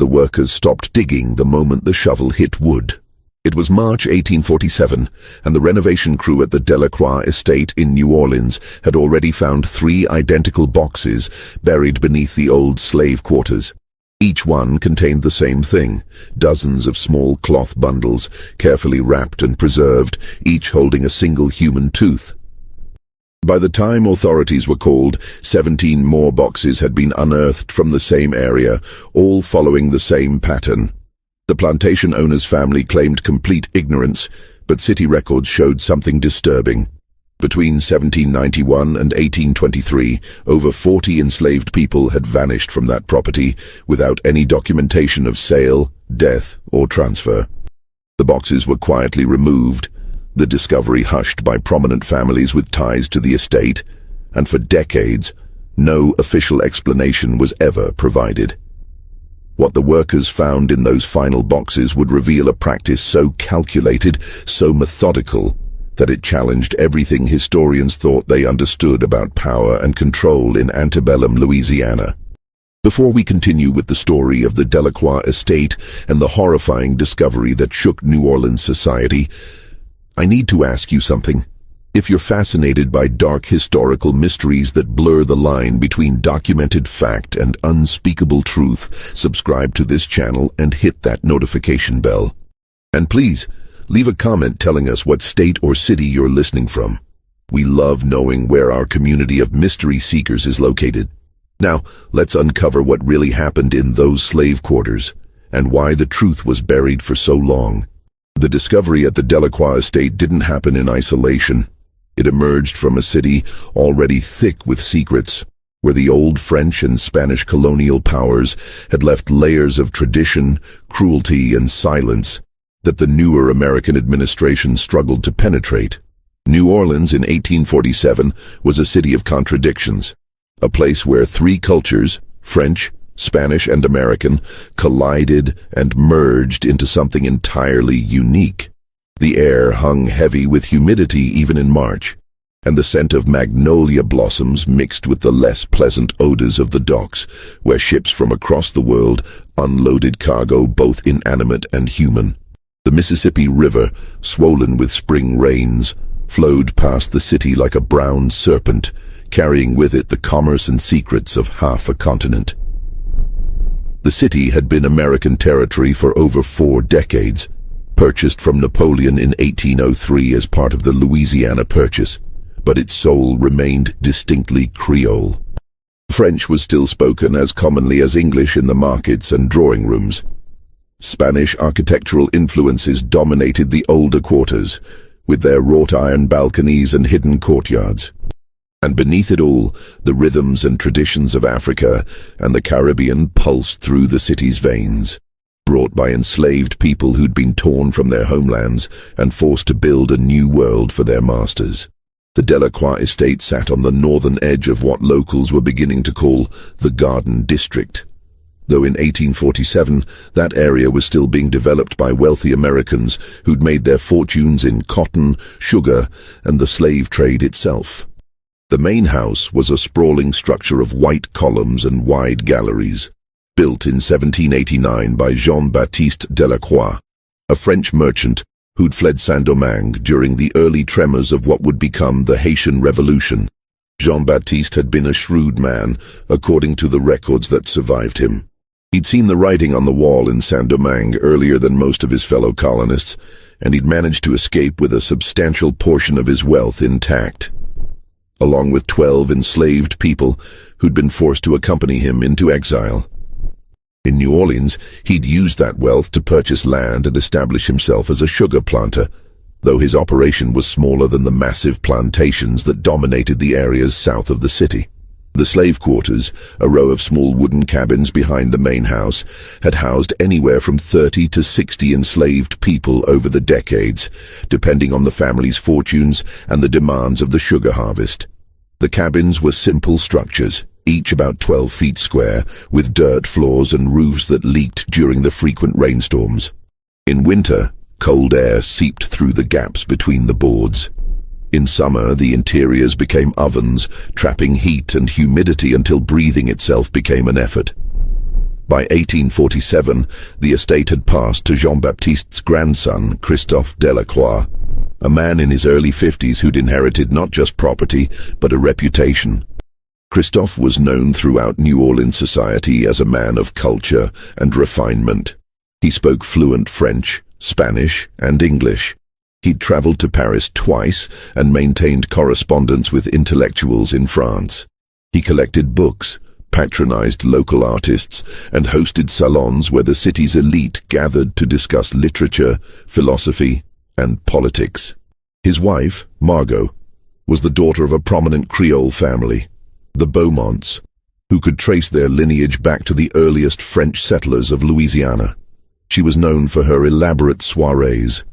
the workers stopped digging the moment the shovel hit wood. It was March 1847, and the renovation crew at the Delacroix estate in New Orleans had already found 3 identical boxes buried beneath the old slave quarters. Each one contained the same thing, dozens of small cloth bundles, carefully wrapped and preserved, each holding a single human tooth. By the time authorities were called, 17 more boxes had been unearthed from the same area, all following the same pattern. The plantation owner's family claimed complete ignorance, but city records showed something disturbing. Between 1791 and 1823, over 40 enslaved people had vanished from that property without any documentation of sale, death, or transfer. The boxes were quietly removed, the discovery hushed by prominent families with ties to the estate, and for decades, no official explanation was ever provided. What the workers found in those final boxes would reveal a practice so calculated, so methodical, that it challenged everything historians thought they understood about power and control in antebellum Louisiana. Before we continue with the story of the Delacroix estate and the horrifying discovery that shook New Orleans society, I need to ask you something. If you're fascinated by dark historical mysteries that blur the line between documented fact and unspeakable truth, subscribe to this channel and hit that notification bell. And please, leave a comment telling us what state or city you're listening from. We love knowing where our community of mystery seekers is located. Now, let's uncover what really happened in those slave quarters, and why the truth was buried for so long. The discovery at the Delacroix estate didn't happen in isolation. It emerged from a city already thick with secrets, where the old French and Spanish colonial powers had left layers of tradition, cruelty, and silence that the newer American administration struggled to penetrate. New Orleans in 1847 was a city of contradictions, a place where 3 cultures, French, Spanish, and American, collided and merged into something entirely unique. The air hung heavy with humidity even in March, and the scent of magnolia blossoms mixed with the less pleasant odors of the docks, where ships from across the world unloaded cargo both inanimate and human. The Mississippi River, swollen with spring rains, flowed past the city like a brown serpent, carrying with it the commerce and secrets of half a continent. The city had been American territory for over 4 decades, purchased from Napoleon in 1803 as part of the Louisiana Purchase, but its soul remained distinctly Creole. French was still spoken as commonly as English in the markets and drawing rooms. Spanish architectural influences dominated the older quarters, with their wrought iron balconies and hidden courtyards. And beneath it all, the rhythms and traditions of Africa and the Caribbean pulsed through the city's veins, brought by enslaved people who'd been torn from their homelands and forced to build a new world for their masters. The Delacroix estate sat on the northern edge of what locals were beginning to call the Garden District. Though in 1847, that area was still being developed by wealthy Americans who'd made their fortunes in cotton, sugar, and the slave trade itself. The main house was a sprawling structure of white columns and wide galleries, built in 1789 by Jean-Baptiste Delacroix, a French merchant who'd fled Saint-Domingue during the early tremors of what would become the Haitian Revolution. Jean-Baptiste had been a shrewd man, according to the records that survived him. He'd seen the writing on the wall in Saint-Domingue earlier than most of his fellow colonists, and he'd managed to escape with a substantial portion of his wealth intact, along with 12 enslaved people who'd been forced to accompany him into exile. In New Orleans, he'd used that wealth to purchase land and establish himself as a sugar planter, though his operation was smaller than the massive plantations that dominated the areas south of the city. The slave quarters, a row of small wooden cabins behind the main house, had housed anywhere from 30 to 60 enslaved people over the decades, depending on the family's fortunes and the demands of the sugar harvest. The cabins were simple structures, each about 12 feet square, with dirt floors and roofs that leaked during the frequent rainstorms. In winter, cold air seeped through the gaps between the boards. In summer, the interiors became ovens, trapping heat and humidity until breathing itself became an effort. By 1847, the estate had passed to Jean-Baptiste's grandson, Christophe Delacroix, a man in his early 50s who'd inherited not just property, but a reputation. Christophe was known throughout New Orleans society as a man of culture and refinement. He spoke fluent French, Spanish, and English. He'd traveled to Paris twice and maintained correspondence with intellectuals in France. He collected books, patronized local artists, and hosted salons where the city's elite gathered to discuss literature, philosophy, and politics. His wife, Margot, was the daughter of a prominent Creole family, the Beaumonts, who could trace their lineage back to the earliest French settlers of Louisiana. She was known for her elaborate soirees,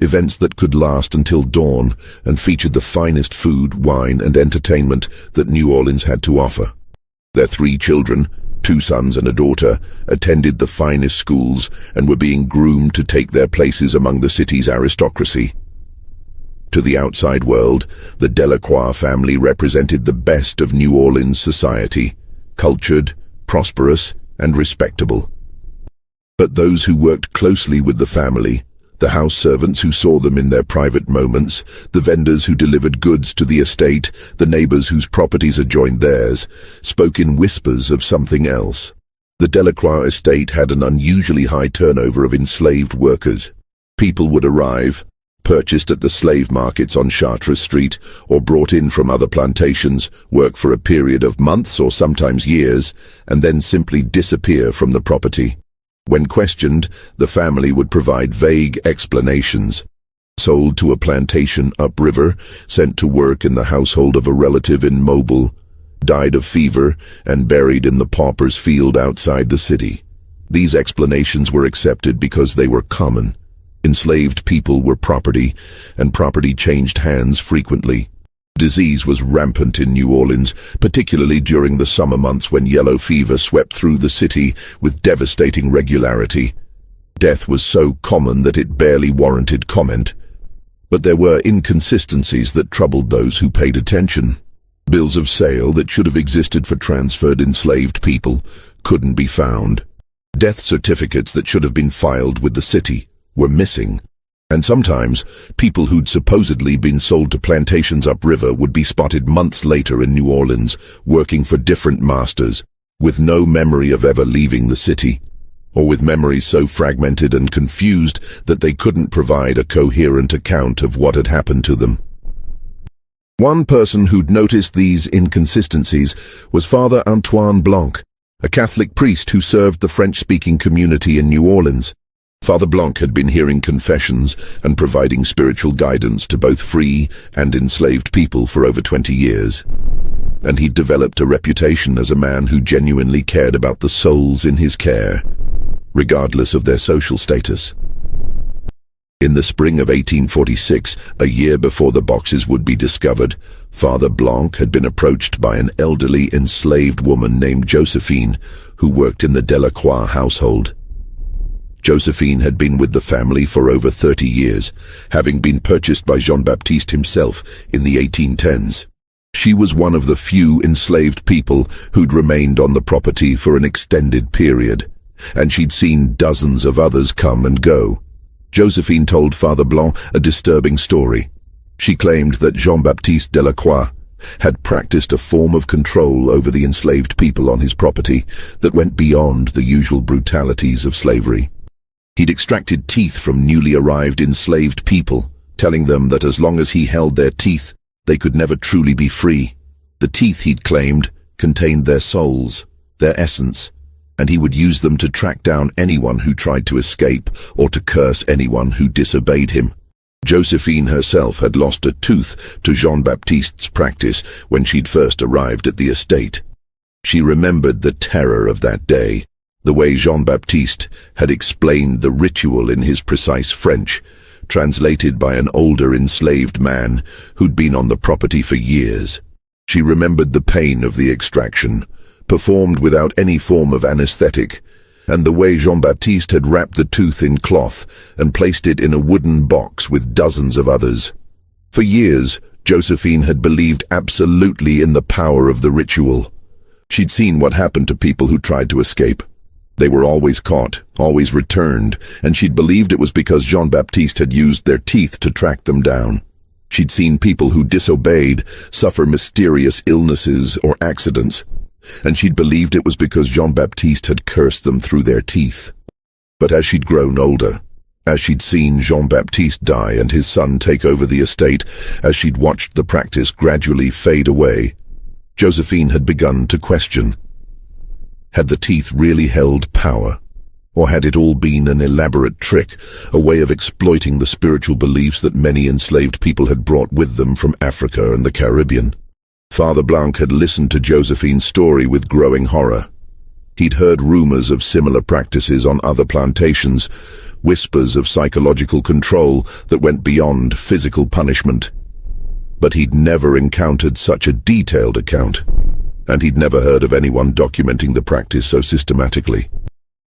events that could last until dawn and featured the finest food, wine, and entertainment that New Orleans had to offer. Their 3 children, 2 sons and a daughter, attended the finest schools and were being groomed to take their places among the city's aristocracy. To the outside world, the Delacroix family represented the best of New Orleans society, cultured, prosperous, and respectable. But those who worked closely with the family, the house servants who saw them in their private moments, the vendors who delivered goods to the estate, the neighbors whose properties adjoined theirs, spoke in whispers of something else. The Delacroix estate had an unusually high turnover of enslaved workers. People would arrive, purchased at the slave markets on Chartres Street, or brought in from other plantations, work for a period of months or sometimes years, and then simply disappear from the property. When questioned, the family would provide vague explanations. Sold to a plantation upriver, sent to work in the household of a relative in Mobile, died of fever, and buried in the pauper's field outside the city. These explanations were accepted because they were common. Enslaved people were property, and property changed hands frequently. Disease was rampant in New Orleans, particularly during the summer months when yellow fever swept through the city with devastating regularity. Death was so common that it barely warranted comment. But there were inconsistencies that troubled those who paid attention. Bills of sale that should have existed for transferred enslaved people couldn't be found. Death certificates that should have been filed with the city were missing. And sometimes, people who'd supposedly been sold to plantations upriver would be spotted months later in New Orleans, working for different masters, with no memory of ever leaving the city, or with memories so fragmented and confused that they couldn't provide a coherent account of what had happened to them. One person who'd noticed these inconsistencies was Father Antoine Blanc, a Catholic priest who served the French-speaking community in New Orleans. Father Blanc had been hearing confessions and providing spiritual guidance to both free and enslaved people for over 20 years. And he'd developed a reputation as a man who genuinely cared about the souls in his care, regardless of their social status. In the spring of 1846, a year before the boxes would be discovered, Father Blanc had been approached by an elderly enslaved woman named Josephine, who worked in the Delacroix household. Josephine had been with the family for over 30 years, having been purchased by Jean-Baptiste himself in the 1810s. She was one of the few enslaved people who'd remained on the property for an extended period, and she'd seen dozens of others come and go. Josephine told Father Blanc a disturbing story. She claimed that Jean-Baptiste Delacroix had practiced a form of control over the enslaved people on his property that went beyond the usual brutalities of slavery. He'd extracted teeth from newly arrived enslaved people, telling them that as long as he held their teeth, they could never truly be free. The teeth, he'd claimed, contained their souls, their essence, and he would use them to track down anyone who tried to escape or to curse anyone who disobeyed him. Josephine herself had lost a tooth to Jean-Baptiste's practice when she'd first arrived at the estate. She remembered the terror of that day, the way Jean-Baptiste had explained the ritual in his precise French, translated by an older enslaved man who'd been on the property for years. She remembered the pain of the extraction, performed without any form of anesthetic, and the way Jean-Baptiste had wrapped the tooth in cloth and placed it in a wooden box with dozens of others. For years, Josephine had believed absolutely in the power of the ritual. She'd seen what happened to people who tried to escape. They were always caught, always returned, and she'd believed it was because Jean-Baptiste had used their teeth to track them down. She'd seen people who disobeyed suffer mysterious illnesses or accidents, and she'd believed it was because Jean-Baptiste had cursed them through their teeth. But as she'd grown older, as she'd seen Jean-Baptiste die and his son take over the estate, as she'd watched the practice gradually fade away, Josephine had begun to question. Had the teeth really held power? Or had it all been an elaborate trick, a way of exploiting the spiritual beliefs that many enslaved people had brought with them from Africa and the Caribbean? Father Blanc had listened to Josephine's story with growing horror. He'd heard rumors of similar practices on other plantations, whispers of psychological control that went beyond physical punishment. But he'd never encountered such a detailed account, and he'd never heard of anyone documenting the practice so systematically.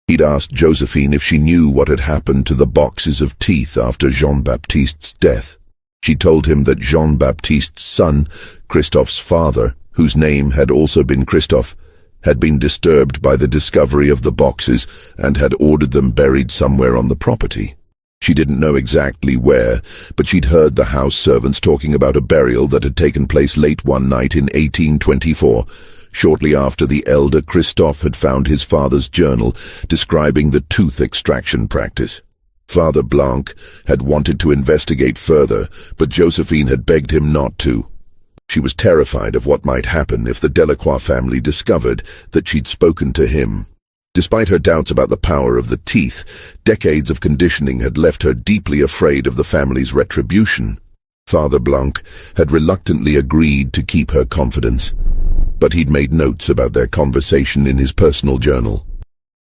He'd asked Josephine if she knew what had happened to the boxes of teeth after Jean-Baptiste's death. She told him that Jean-Baptiste's son, Christophe's father, whose name had also been Christophe, had been disturbed by the discovery of the boxes and had ordered them buried somewhere on the property. She didn't know exactly where, but she'd heard the house servants talking about a burial that had taken place late one night in 1824, shortly after the elder Christophe had found his father's journal describing the tooth extraction practice. Father Blanc had wanted to investigate further, but Josephine had begged him not to. She was terrified of what might happen if the Delacroix family discovered that she'd spoken to him. Despite her doubts about the power of the teeth, decades of conditioning had left her deeply afraid of the family's retribution. Father Blanc had reluctantly agreed to keep her confidence, but he'd made notes about their conversation in his personal journal.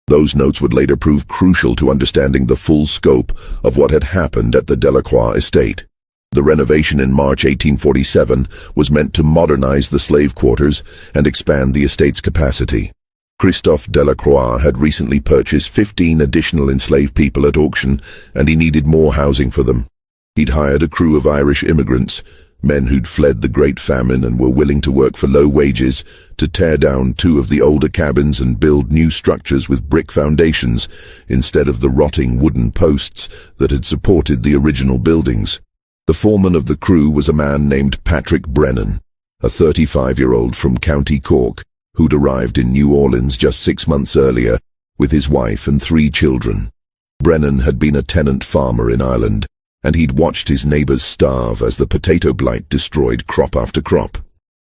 Those notes would later prove crucial to understanding the full scope of what had happened at the Delacroix estate. The renovation in March 1847 was meant to modernize the slave quarters and expand the estate's capacity. Christophe Delacroix had recently purchased 15 additional enslaved people at auction, and he needed more housing for them. He'd hired a crew of Irish immigrants, men who'd fled the Great Famine and were willing to work for low wages, to tear down 2 of the older cabins and build new structures with brick foundations instead of the rotting wooden posts that had supported the original buildings. The foreman of the crew was a man named Patrick Brennan, a 35-year-old from County Cork, who'd arrived in New Orleans just 6 months earlier with his wife and 3 children. Brennan had been a tenant farmer in Ireland, and he'd watched his neighbors starve as the potato blight destroyed crop after crop.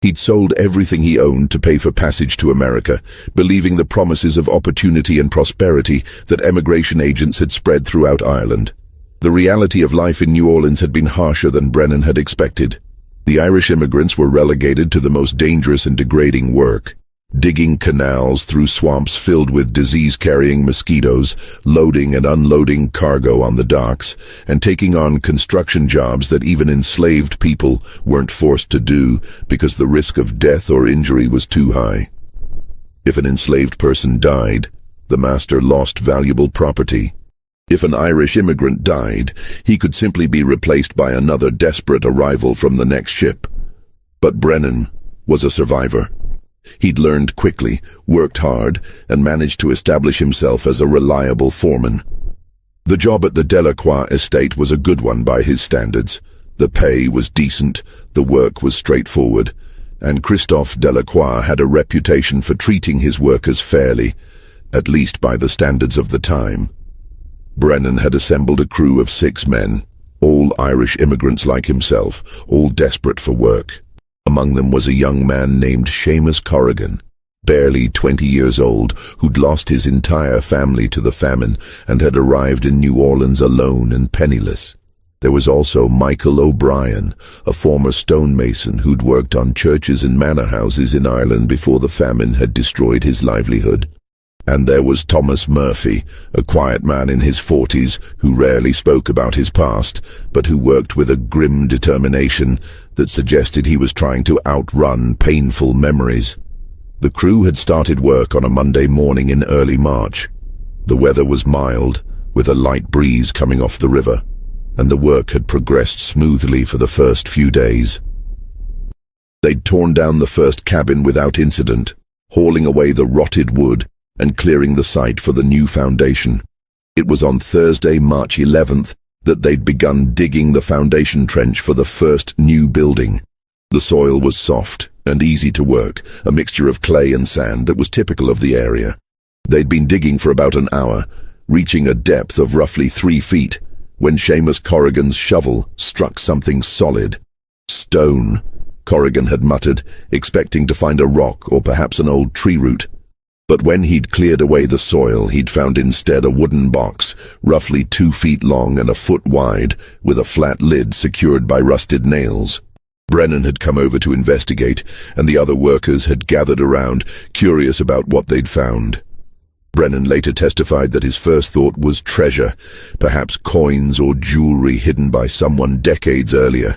He'd sold everything he owned to pay for passage to America, believing the promises of opportunity and prosperity that emigration agents had spread throughout Ireland. The reality of life in New Orleans had been harsher than Brennan had expected. The Irish immigrants were relegated to the most dangerous and degrading work, digging canals through swamps filled with disease-carrying mosquitoes, loading and unloading cargo on the docks, and taking on construction jobs that even enslaved people weren't forced to do because the risk of death or injury was too high. If an enslaved person died, the master lost valuable property. If an Irish immigrant died, he could simply be replaced by another desperate arrival from the next ship. But Brennan was a survivor. He'd learned quickly, worked hard, and managed to establish himself as a reliable foreman. The job at the Delacroix estate was a good one by his standards. The pay was decent, the work was straightforward, and Christophe Delacroix had a reputation for treating his workers fairly, at least by the standards of the time. Brennan had assembled a crew of 6 men, all Irish immigrants like himself, all desperate for work. Among them was a young man named Seamus Corrigan, barely 20 years old, who'd lost his entire family to the famine and had arrived in New Orleans alone and penniless. There was also Michael O'Brien, a former stonemason who'd worked on churches and manor houses in Ireland before the famine had destroyed his livelihood. And there was Thomas Murphy, a quiet man in his 40s who rarely spoke about his past, but who worked with a grim determination that suggested he was trying to outrun painful memories. The crew had started work on a Monday morning in early March. The weather was mild, with a light breeze coming off the river, and the work had progressed smoothly for the first few days. They'd torn down the first cabin without incident, hauling away the rotted wood and clearing the site for the new foundation. It was on Thursday, March 11th, that they'd begun digging the foundation trench for the first new building. The soil was soft and easy to work, a mixture of clay and sand that was typical of the area. They'd been digging for about an hour, reaching a depth of roughly 3 feet, when Seamus Corrigan's shovel struck something solid. Stone, Corrigan had muttered, expecting to find a rock or perhaps an old tree root. But when he'd cleared away the soil, he'd found instead a wooden box, roughly 2 feet long and a foot wide, with a flat lid secured by rusted nails. Brennan had come over to investigate, and the other workers had gathered around, curious about what they'd found. Brennan later testified that his first thought was treasure, perhaps coins or jewelry hidden by someone decades earlier.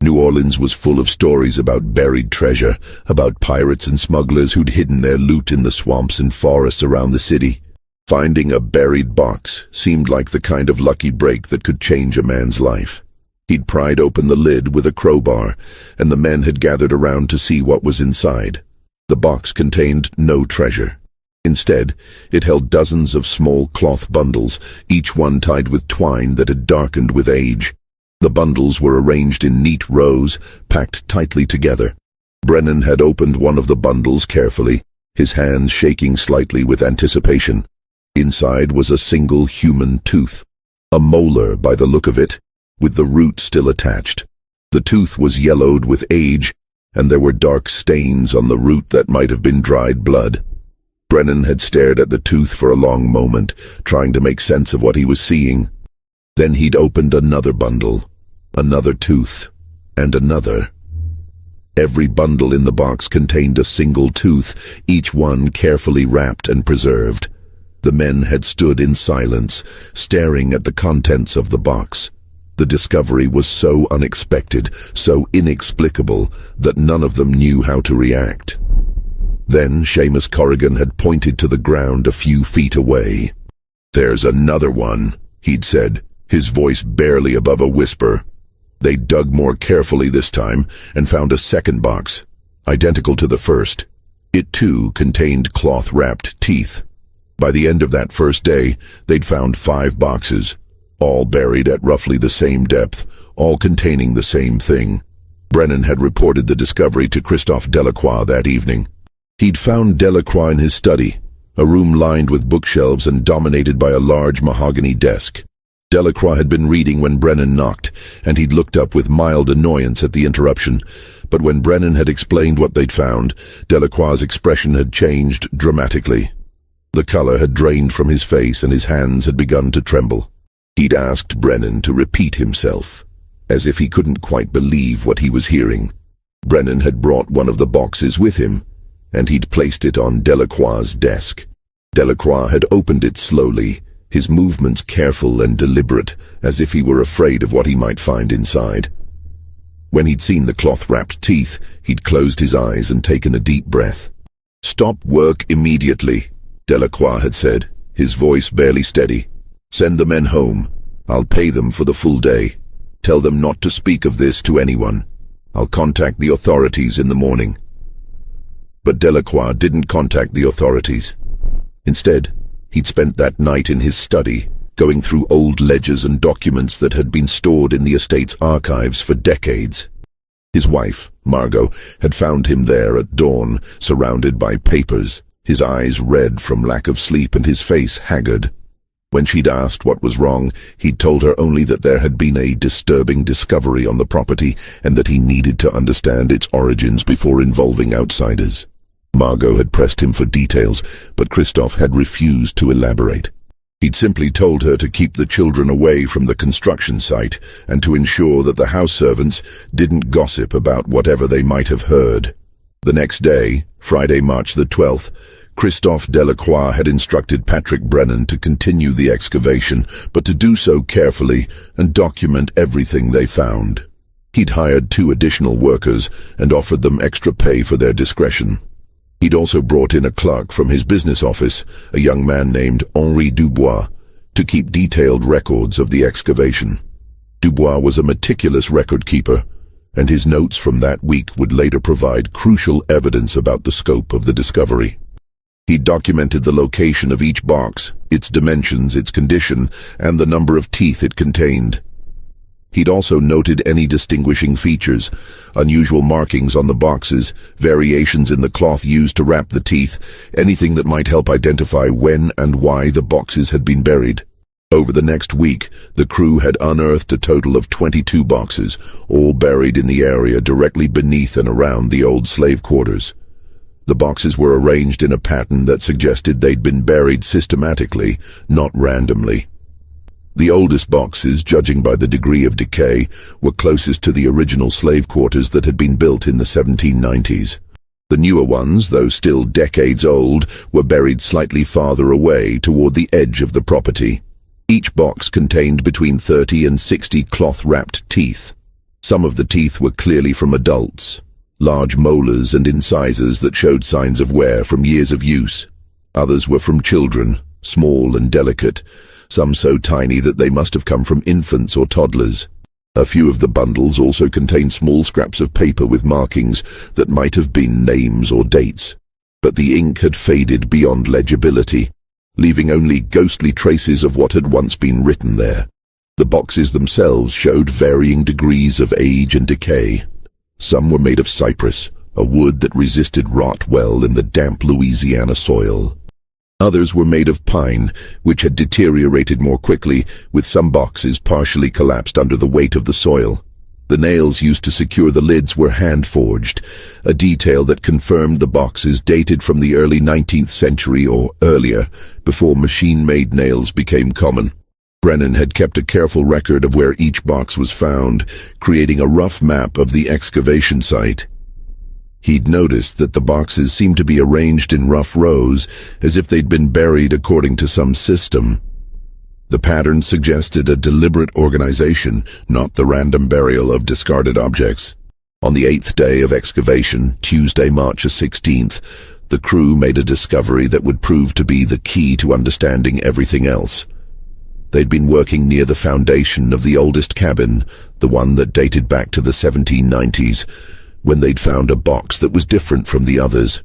New Orleans was full of stories about buried treasure, about pirates and smugglers who'd hidden their loot in the swamps and forests around the city. Finding a buried box seemed like the kind of lucky break that could change a man's life. He'd pried open the lid with a crowbar, and the men had gathered around to see what was inside. The box contained no treasure. Instead, it held dozens of small cloth bundles, each one tied with twine that had darkened with age. The bundles were arranged in neat rows, packed tightly together. Brennan had opened one of the bundles carefully, his hands shaking slightly with anticipation. Inside was a single human tooth, a molar by the look of it, with the root still attached. The tooth was yellowed with age, and there were dark stains on the root that might have been dried blood. Brennan had stared at the tooth for a long moment, trying to make sense of what he was seeing. Then he'd opened another bundle, another tooth, and another. Every bundle in the box contained a single tooth, each one carefully wrapped and preserved. The men had stood in silence, staring at the contents of the box. The discovery was so unexpected, so inexplicable, that none of them knew how to react. Then Seamus Corrigan had pointed to the ground a few feet away. "There's another one," he'd said, his voice barely above a whisper. They dug more carefully this time and found a second box, identical to the first. It too contained cloth-wrapped teeth. By the end of that first day, they'd found 5 boxes, all buried at roughly the same depth, all containing the same thing. Brennan had reported the discovery to Christophe Delacroix that evening. He'd found Delacroix in his study, a room lined with bookshelves and dominated by a large mahogany desk. Delacroix had been reading when Brennan knocked, and he'd looked up with mild annoyance at the interruption. But when Brennan had explained what they'd found, Delacroix's expression had changed dramatically. The color had drained from his face and his hands had begun to tremble. He'd asked Brennan to repeat himself, as if he couldn't quite believe what he was hearing. Brennan had brought one of the boxes with him, and he'd placed it on Delacroix's desk. Delacroix had opened it slowly, his movements careful and deliberate, as if he were afraid of what he might find inside. When he'd seen the cloth-wrapped teeth, he'd closed his eyes and taken a deep breath. "Stop work immediately," Delacroix had said, his voice barely steady. "Send the men home. I'll pay them for the full day. Tell them not to speak of this to anyone. I'll contact the authorities in the morning." But Delacroix didn't contact the authorities. Instead, he'd spent that night in his study, going through old ledgers and documents that had been stored in the estate's archives for decades. His wife, Margot, had found him there at dawn, surrounded by papers, his eyes red from lack of sleep and his face haggard. When she'd asked what was wrong, he'd told her only that there had been a disturbing discovery on the property and that he needed to understand its origins before involving outsiders. Margot had pressed him for details, but Christophe had refused to elaborate. He'd simply told her to keep the children away from the construction site and to ensure that the house servants didn't gossip about whatever they might have heard. The next day, Friday, March the 12th, Christophe Delacroix had instructed Patrick Brennan to continue the excavation, but to do so carefully and document everything they found. He'd hired 2 additional workers and offered them extra pay for their discretion. He'd also brought in a clerk from his business office, a young man named Henri Dubois, to keep detailed records of the excavation. Dubois was a meticulous record keeper, and his notes from that week would later provide crucial evidence about the scope of the discovery. He documented the location of each box, its dimensions, its condition, and the number of teeth it contained. He'd also noted any distinguishing features, unusual markings on the boxes, variations in the cloth used to wrap the teeth, anything that might help identify when and why the boxes had been buried. Over the next week, the crew had unearthed a total of 22 boxes, all buried in the area directly beneath and around the old slave quarters. The boxes were arranged in a pattern that suggested they'd been buried systematically, not randomly. The oldest boxes, judging by the degree of decay, were closest to the original slave quarters that had been built in the 1790s. The newer ones, though still decades old, were buried slightly farther away toward the edge of the property. Each box contained between 30 and 60 cloth-wrapped teeth. Some of the teeth were clearly from adults, large molars and incisors that showed signs of wear from years of use. Others were from children, small and delicate, some so tiny that they must have come from infants or toddlers. A few of the bundles also contained small scraps of paper with markings that might have been names or dates, but the ink had faded beyond legibility, leaving only ghostly traces of what had once been written there. The boxes themselves showed varying degrees of age and decay. Some were made of cypress, a wood that resisted rot well in the damp Louisiana soil. Others were made of pine, which had deteriorated more quickly, with some boxes partially collapsed under the weight of the soil. The nails used to secure the lids were hand-forged, a detail that confirmed the boxes dated from the early 19th century or earlier, before machine-made nails became common. Brennan had kept a careful record of where each box was found, creating a rough map of the excavation site. He'd noticed that the boxes seemed to be arranged in rough rows, as if they'd been buried according to some system. The pattern suggested a deliberate organization, not the random burial of discarded objects. On the 8th day of excavation, Tuesday, March 16th, the crew made a discovery that would prove to be the key to understanding everything else. They'd been working near the foundation of the oldest cabin, the one that dated back to the 1790s, when they'd found a box that was different from the others.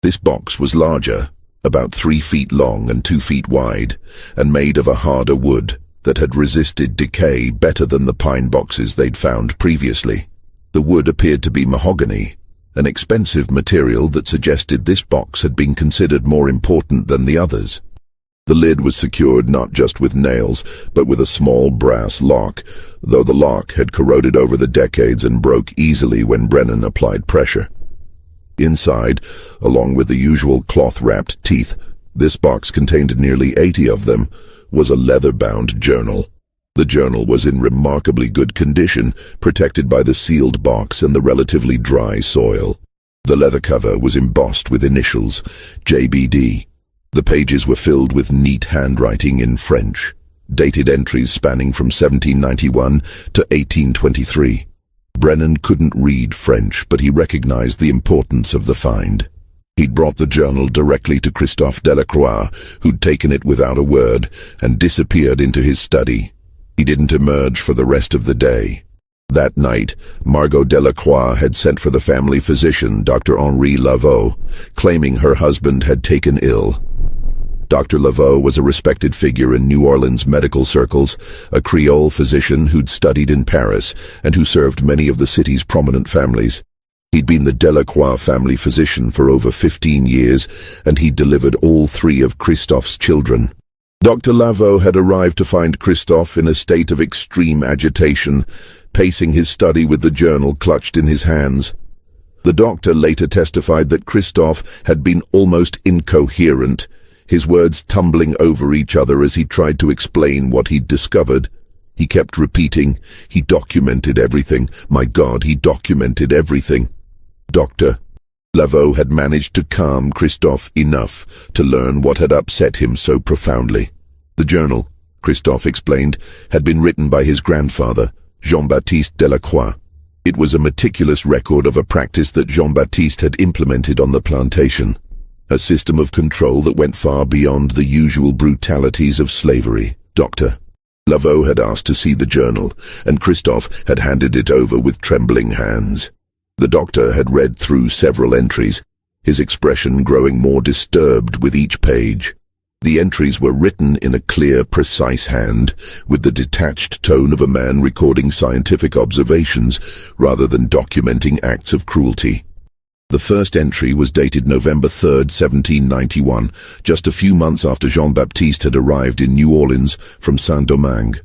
This box was larger, about 3 feet long and 2 feet wide, and made of a harder wood that had resisted decay better than the pine boxes they'd found previously. The wood appeared to be mahogany, an expensive material that suggested this box had been considered more important than the others. The lid was secured not just with nails, but with a small brass lock, though the lock had corroded over the decades and broke easily when Brennan applied pressure. Inside, along with the usual cloth-wrapped teeth, this box contained nearly 80 of them, was a leather-bound journal. The journal was in remarkably good condition, protected by the sealed box and the relatively dry soil. The leather cover was embossed with initials, JBD. The pages were filled with neat handwriting in French, dated entries spanning from 1791 to 1823. Brennan couldn't read French, but he recognized the importance of the find. He'd brought the journal directly to Christophe Delacroix, who'd taken it without a word, and disappeared into his study. He didn't emerge for the rest of the day. That night, Margot Delacroix had sent for the family physician, Dr. Henri Laveau, claiming her husband had taken ill. Dr. Laveau was a respected figure in New Orleans medical circles, a Creole physician who'd studied in Paris and who served many of the city's prominent families. He'd been the Delacroix family physician for over 15 years, and he'd delivered all 3 of Christophe's children. Dr. Laveau had arrived to find Christophe in a state of extreme agitation, pacing his study with the journal clutched in his hands. The doctor later testified that Christophe had been almost incoherent, his words tumbling over each other as he tried to explain what he'd discovered. He kept repeating, "He documented everything. My God, he documented everything." Dr. Laveau had managed to calm Christophe enough to learn what had upset him so profoundly. The journal, Christophe explained, had been written by his grandfather, Jean-Baptiste Delacroix. It was a meticulous record of a practice that Jean-Baptiste had implemented on the plantation. A system of control that went far beyond the usual brutalities of slavery. Dr. Laveau had asked to see the journal, and Christophe had handed it over with trembling hands. The doctor had read through several entries. his expression growing more disturbed with each page. The entries were written in a clear, precise hand, with the detached tone of a man recording scientific observations rather than documenting acts of cruelty. The first entry was dated November 3rd, 1791, just a few months after Jean-Baptiste had arrived in New Orleans from Saint-Domingue.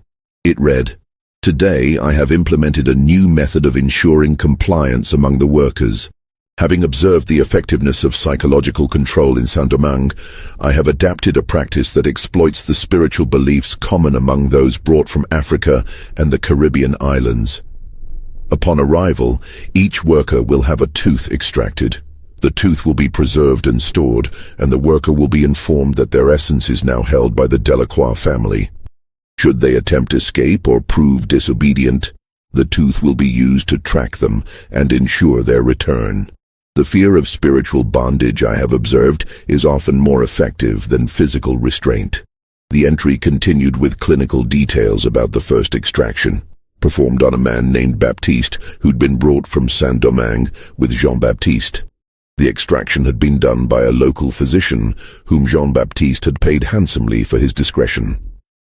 It read, "Today I have implemented a new method of ensuring compliance among the workers. Having observed the effectiveness of psychological control in Saint-Domingue, I have adapted a practice that exploits the spiritual beliefs common among those brought from Africa and the Caribbean islands. Upon arrival, each worker will have a tooth extracted. The tooth will be preserved and stored, and the worker will be informed that their essence is now held by the Delacroix family. Should they attempt escape or prove disobedient, the tooth will be used to track them and ensure their return. The fear of spiritual bondage, I have observed, is often more effective than physical restraint." The entry continued with clinical details about the first extraction, performed on a man named Baptiste, who'd been brought from Saint-Domingue with Jean-Baptiste. The extraction had been done by a local physician, whom Jean-Baptiste had paid handsomely for his discretion.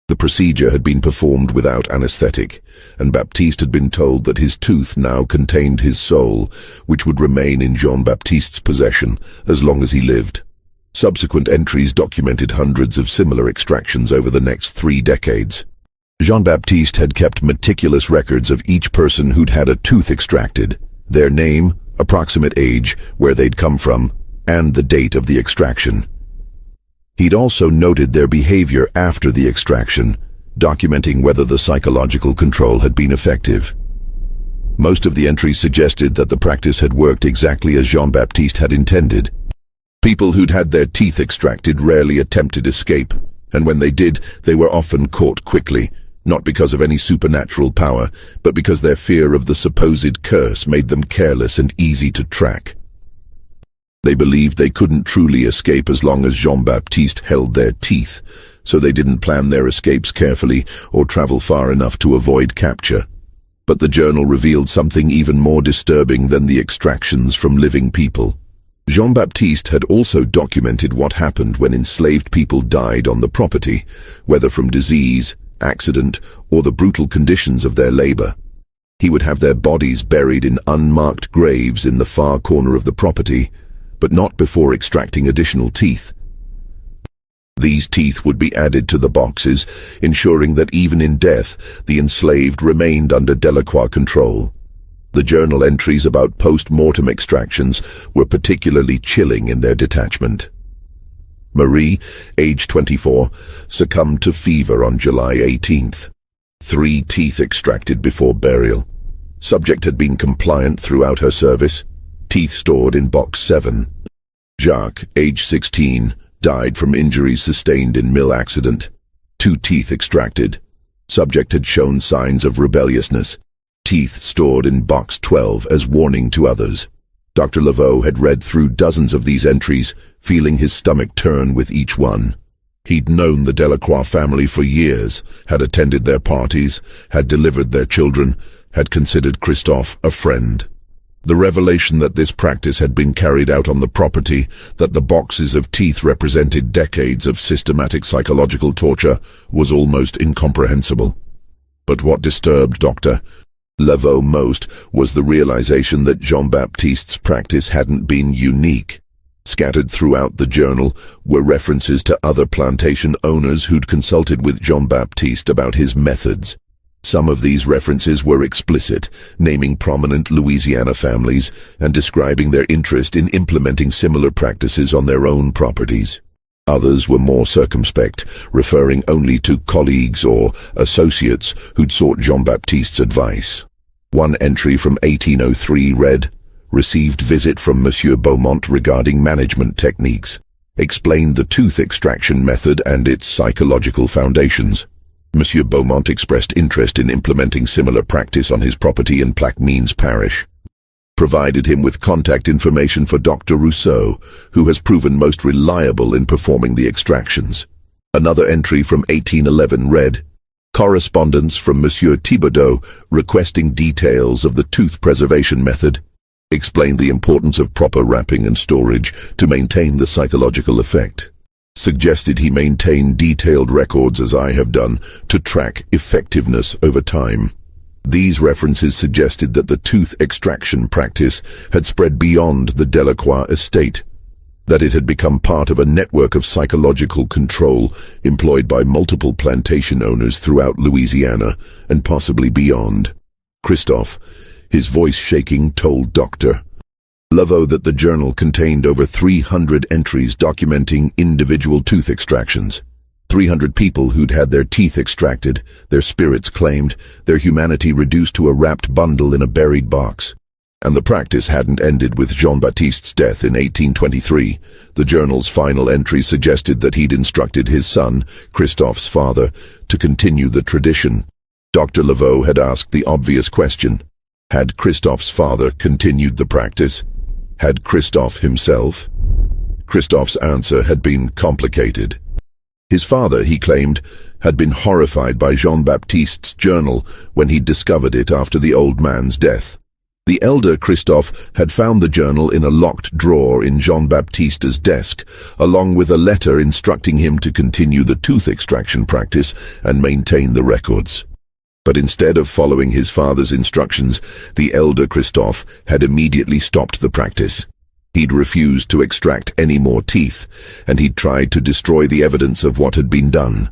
The procedure had been performed without anesthetic, and Baptiste had been told that his tooth now contained his soul, which would remain in Jean-Baptiste's possession as long as he lived. Subsequent entries documented hundreds of similar extractions over the next 3 decades. Jean-Baptiste had kept meticulous records of each person who'd had a tooth extracted, their name, approximate age, where they'd come from, and the date of the extraction. He'd also noted their behavior after the extraction, documenting whether the psychological control had been effective. Most of the entries suggested that the practice had worked exactly as Jean-Baptiste had intended. People who'd had their teeth extracted rarely attempted escape, and when they did, they were often caught quickly, not because of any supernatural power, but because their fear of the supposed curse made them careless and easy to track. They believed they couldn't truly escape as long as Jean-Baptiste held their teeth, so they didn't plan their escapes carefully or travel far enough to avoid capture. But the journal revealed something even more disturbing than the extractions from living people. Jean-Baptiste had also documented what happened when enslaved people died on the property, whether from disease, accident, or the brutal conditions of their labor. He would have their bodies buried in unmarked graves in the far corner of the property, but not before extracting additional teeth. These teeth would be added to the boxes, ensuring that even in death, the enslaved remained under Delacroix control. The journal entries about post-mortem extractions were particularly chilling in their detachment. Marie, age 24, succumbed to fever on July 18th. 3 teeth extracted before burial. Subject had been compliant throughout her service. Teeth stored in box 7. Jacques, age 16, died from injuries sustained in mill accident. 2 teeth extracted. Subject had shown signs of rebelliousness. Teeth stored in box 12 as warning to others. Dr. Laveau had read through dozens of these entries, feeling his stomach turn with each one. He'd known the Delacroix family for years, had attended their parties, had delivered their children, had considered Christophe a friend. The revelation that this practice had been carried out on the property, that the boxes of teeth represented decades of systematic psychological torture, was almost incomprehensible. But what disturbed Dr. Laveau most was the realization that Jean-Baptiste's practice hadn't been unique. Scattered throughout the journal were references to other plantation owners who'd consulted with Jean-Baptiste about his methods. Some of these references were explicit, naming prominent Louisiana families and describing their interest in implementing similar practices on their own properties. Others were more circumspect, referring only to colleagues or associates who'd sought Jean-Baptiste's advice. One entry from 1803 read, "Received visit from Monsieur Beaumont regarding management techniques. Explained the tooth extraction method and its psychological foundations. Monsieur Beaumont expressed interest in implementing similar practice on his property in Plaquemines Parish. Provided him with contact information for Dr. Rousseau, who has proven most reliable in performing the extractions." Another entry from 1811 read, "Correspondence from Monsieur Thibodeau requesting details of the tooth preservation method. explained the importance of proper wrapping and storage to maintain the psychological effect, suggested he maintain detailed records as I have done to track effectiveness over time. These references suggested that the tooth extraction practice had spread beyond the Delacroix estate, that it had become part of a network of psychological control employed by multiple plantation owners throughout Louisiana and possibly beyond. Christophe, his voice shaking, told Dr. Laveau that the journal contained over 300 entries documenting individual tooth extractions. 300 people who'd had their teeth extracted, their spirits claimed, their humanity reduced to a wrapped bundle in a buried box. And the practice hadn't ended with Jean-Baptiste's death in 1823. The journal's final entry suggested that he'd instructed his son, Christophe's father, to continue the tradition. Dr. Laveau had asked the obvious question. Had Christophe's father continued the practice? Had Christophe himself? Christophe's answer had been complicated. His father, he claimed, had been horrified by Jean-Baptiste's journal when he'd discovered it after the old man's death. The elder Christophe had found the journal in a locked drawer in Jean-Baptiste's desk, along with a letter instructing him to continue the tooth extraction practice and maintain the records. But instead of following his father's instructions, the elder Christophe had immediately stopped the practice. He'd refused to extract any more teeth, and he'd tried to destroy the evidence of what had been done.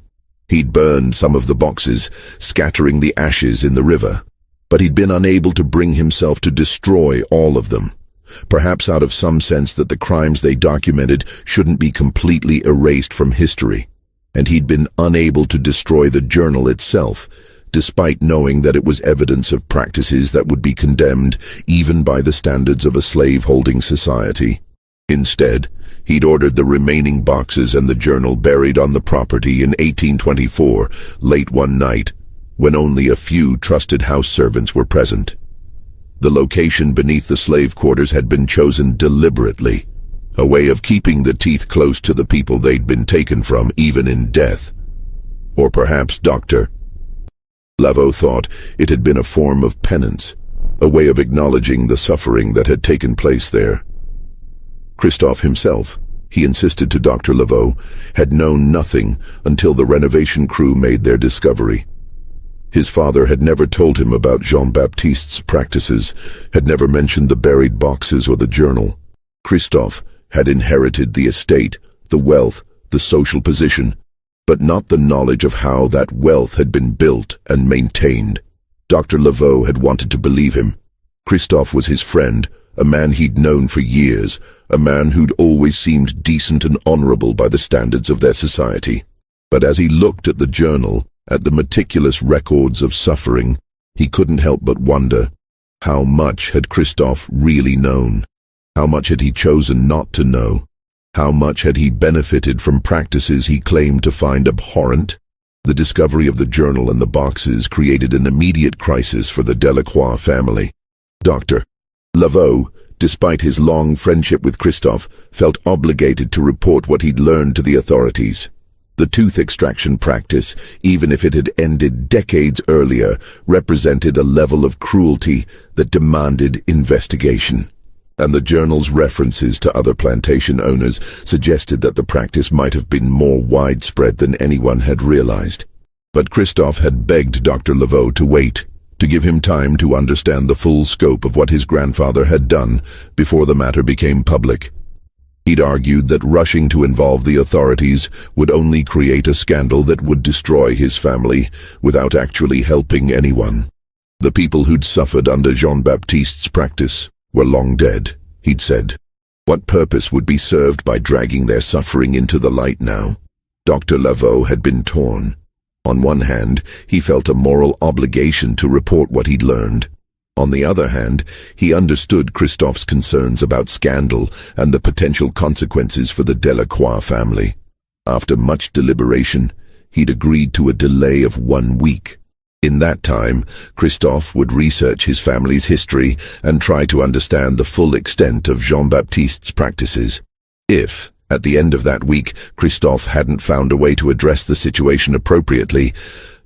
He'd burned some of the boxes, scattering the ashes in the river. But he'd been unable to bring himself to destroy all of them, perhaps out of some sense that the crimes they documented shouldn't be completely erased from history. And he'd been unable to destroy the journal itself, despite knowing that it was evidence of practices that would be condemned even by the standards of a slave-holding society. Instead, he'd ordered the remaining boxes and the journal buried on the property in 1824, late one night, when only a few trusted house servants were present. The location beneath the slave quarters had been chosen deliberately, a way of keeping the teeth close to the people they'd been taken from, even in death. Or perhaps Dr. Laveau thought it had been a form of penance, a way of acknowledging the suffering that had taken place there. Christophe himself, he insisted to Dr. Laveau, had known nothing until the renovation crew made their discovery. His father had never told him about Jean-Baptiste's practices, had never mentioned the buried boxes or the journal. Christophe had inherited the estate, the wealth, the social position, but not the knowledge of how that wealth had been built and maintained. Dr. Laveau had wanted to believe him. Christophe was his friend, a man he'd known for years, a man who'd always seemed decent and honorable by the standards of their society. But as he looked at the journal, at the meticulous records of suffering, he couldn't help but wonder, how much had Christophe really known? How much had he chosen not to know? How much had he benefited from practices he claimed to find abhorrent? The discovery of the journal and the boxes created an immediate crisis for the Delacroix family. Dr. Laveau, despite his long friendship with Christophe, felt obligated to report what he'd learned to the authorities. The tooth extraction practice, even if it had ended decades earlier, represented a level of cruelty that demanded investigation. And the journal's references to other plantation owners suggested that the practice might have been more widespread than anyone had realized. But Christophe had begged Dr. Laveau to wait, to give him time to understand the full scope of what his grandfather had done before the matter became public. He'd argued that rushing to involve the authorities would only create a scandal that would destroy his family without actually helping anyone. The people who'd suffered under Jean-Baptiste's practice were long dead, he'd said. What purpose would be served by dragging their suffering into the light now? Dr. Laveau had been torn. On one hand, he felt a moral obligation to report what he'd learned. On the other hand, he understood Christophe's concerns about scandal and the potential consequences for the Delacroix family. After much deliberation, he'd agreed to a delay of 1 week. In that time, Christophe would research his family's history and try to understand the full extent of Jean-Baptiste's practices. If, at the end of that week, Christophe hadn't found a way to address the situation appropriately,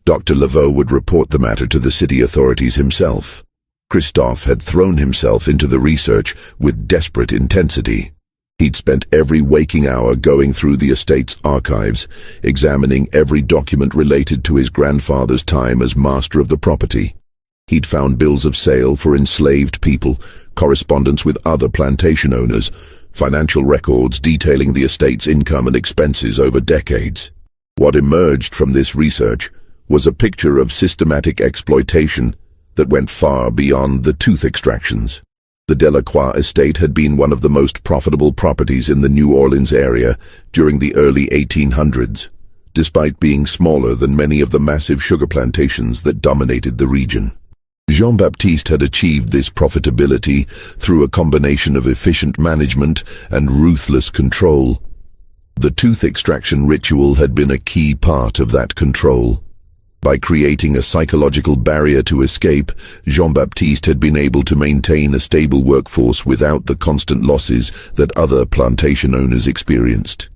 Dr. Laveau would report the matter to the city authorities himself. Christophe had thrown himself into the research with desperate intensity. He'd spent every waking hour going through the estate's archives, examining every document related to his grandfather's time as master of the property. He'd found bills of sale for enslaved people, correspondence with other plantation owners, financial records detailing the estate's income and expenses over decades. What emerged from this research was a picture of systematic exploitation that went far beyond the tooth extractions. The Delacroix estate had been one of the most profitable properties in the New Orleans area during the early 1800s, despite being smaller than many of the massive sugar plantations that dominated the region. Jean-Baptiste had achieved this profitability through a combination of efficient management and ruthless control. The tooth extraction ritual had been a key part of that control. By creating a psychological barrier to escape, Jean-Baptiste had been able to maintain a stable workforce without the constant losses that other plantation owners experienced.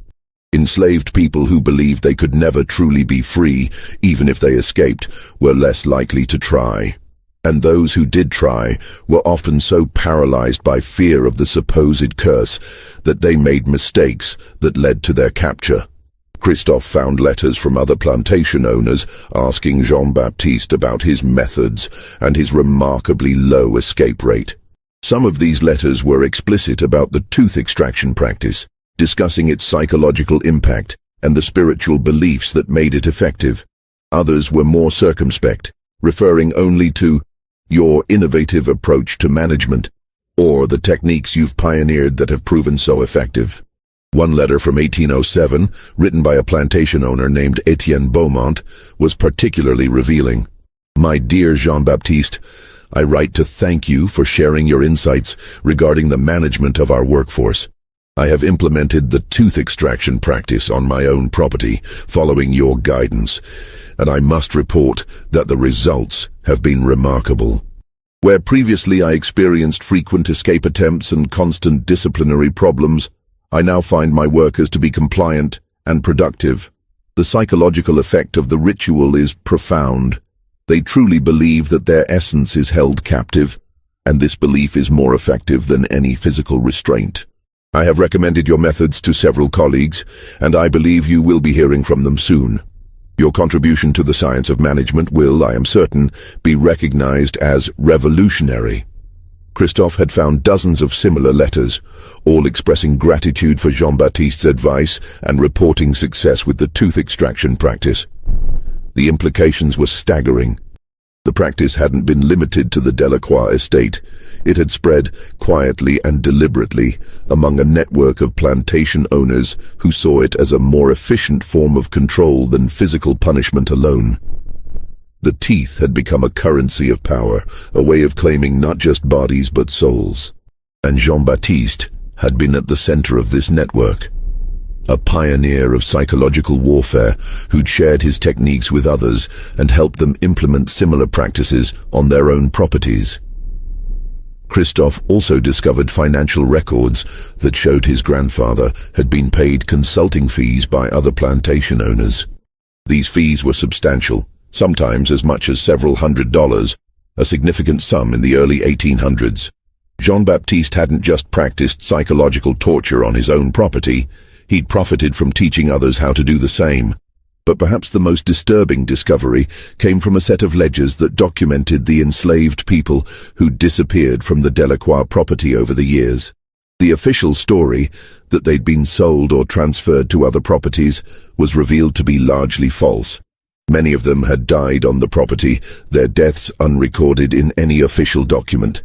Enslaved people who believed they could never truly be free, even if they escaped, were less likely to try. And those who did try were often so paralyzed by fear of the supposed curse that they made mistakes that led to their capture. Christophe found letters from other plantation owners asking Jean-Baptiste about his methods and his remarkably low escape rate. Some of these letters were explicit about the tooth extraction practice, discussing its psychological impact and the spiritual beliefs that made it effective. Others were more circumspect, referring only to your innovative approach to management or the techniques you've pioneered that have proven so effective. One letter from 1807, written by a plantation owner named Etienne Beaumont, was particularly revealing. My dear Jean-Baptiste, I write to thank you for sharing your insights regarding the management of our workforce. I have implemented the tooth extraction practice on my own property, following your guidance, and I must report that the results have been remarkable. Where previously I experienced frequent escape attempts and constant disciplinary problems, I now find my workers to be compliant and productive. The psychological effect of the ritual is profound. They truly believe that their essence is held captive, and this belief is more effective than any physical restraint. I have recommended your methods to several colleagues, and I believe you will be hearing from them soon. Your contribution to the science of management will, I am certain, be recognized as revolutionary. Christophe had found dozens of similar letters, all expressing gratitude for Jean-Baptiste's advice and reporting success with the tooth extraction practice. The implications were staggering. The practice hadn't been limited to the Delacroix estate. It had spread quietly and deliberately among a network of plantation owners who saw it as a more efficient form of control than physical punishment alone. The teeth had become a currency of power, a way of claiming not just bodies but souls. And Jean-Baptiste had been at the center of this network. A pioneer of psychological warfare who'd shared his techniques with others and helped them implement similar practices on their own properties. Christophe also discovered financial records that showed his grandfather had been paid consulting fees by other plantation owners. These fees were substantial, sometimes as much as several $100s, a significant sum in the early 1800s. Jean-Baptiste hadn't just practiced psychological torture on his own property, he'd profited from teaching others how to do the same. But perhaps the most disturbing discovery came from a set of ledgers that documented the enslaved people who'd disappeared from the Delacroix property over the years. The official story, that they'd been sold or transferred to other properties, was revealed to be largely false. Many of them had died on the property, their deaths unrecorded in any official document.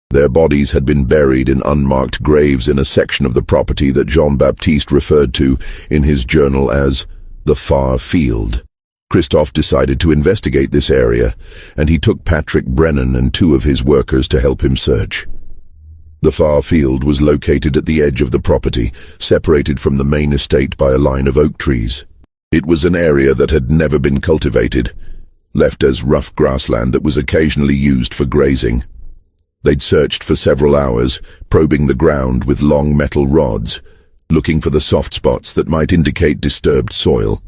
Their bodies had been buried in unmarked graves in a section of the property that Jean-Baptiste referred to in his journal as the Far Field. Christophe decided to investigate this area, and he took Patrick Brennan and 2 of his workers to help him search. The Far Field was located at the edge of the property, separated from the main estate by a line of oak trees. It was an area that had never been cultivated, left as rough grassland that was occasionally used for grazing. They'd searched for several hours, probing the ground with long metal rods, looking for the soft spots that might indicate disturbed soil.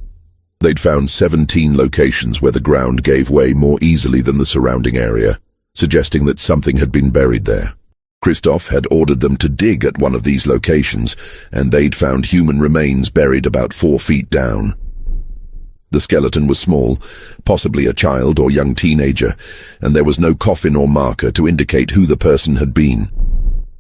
They'd found 17 locations where the ground gave way more easily than the surrounding area. suggesting that something had been buried there. Christoph had ordered them to dig at one of these locations, and they'd found human remains buried about 4 feet down. The skeleton was small, possibly a child or young teenager, and there was no coffin or marker to indicate who the person had been.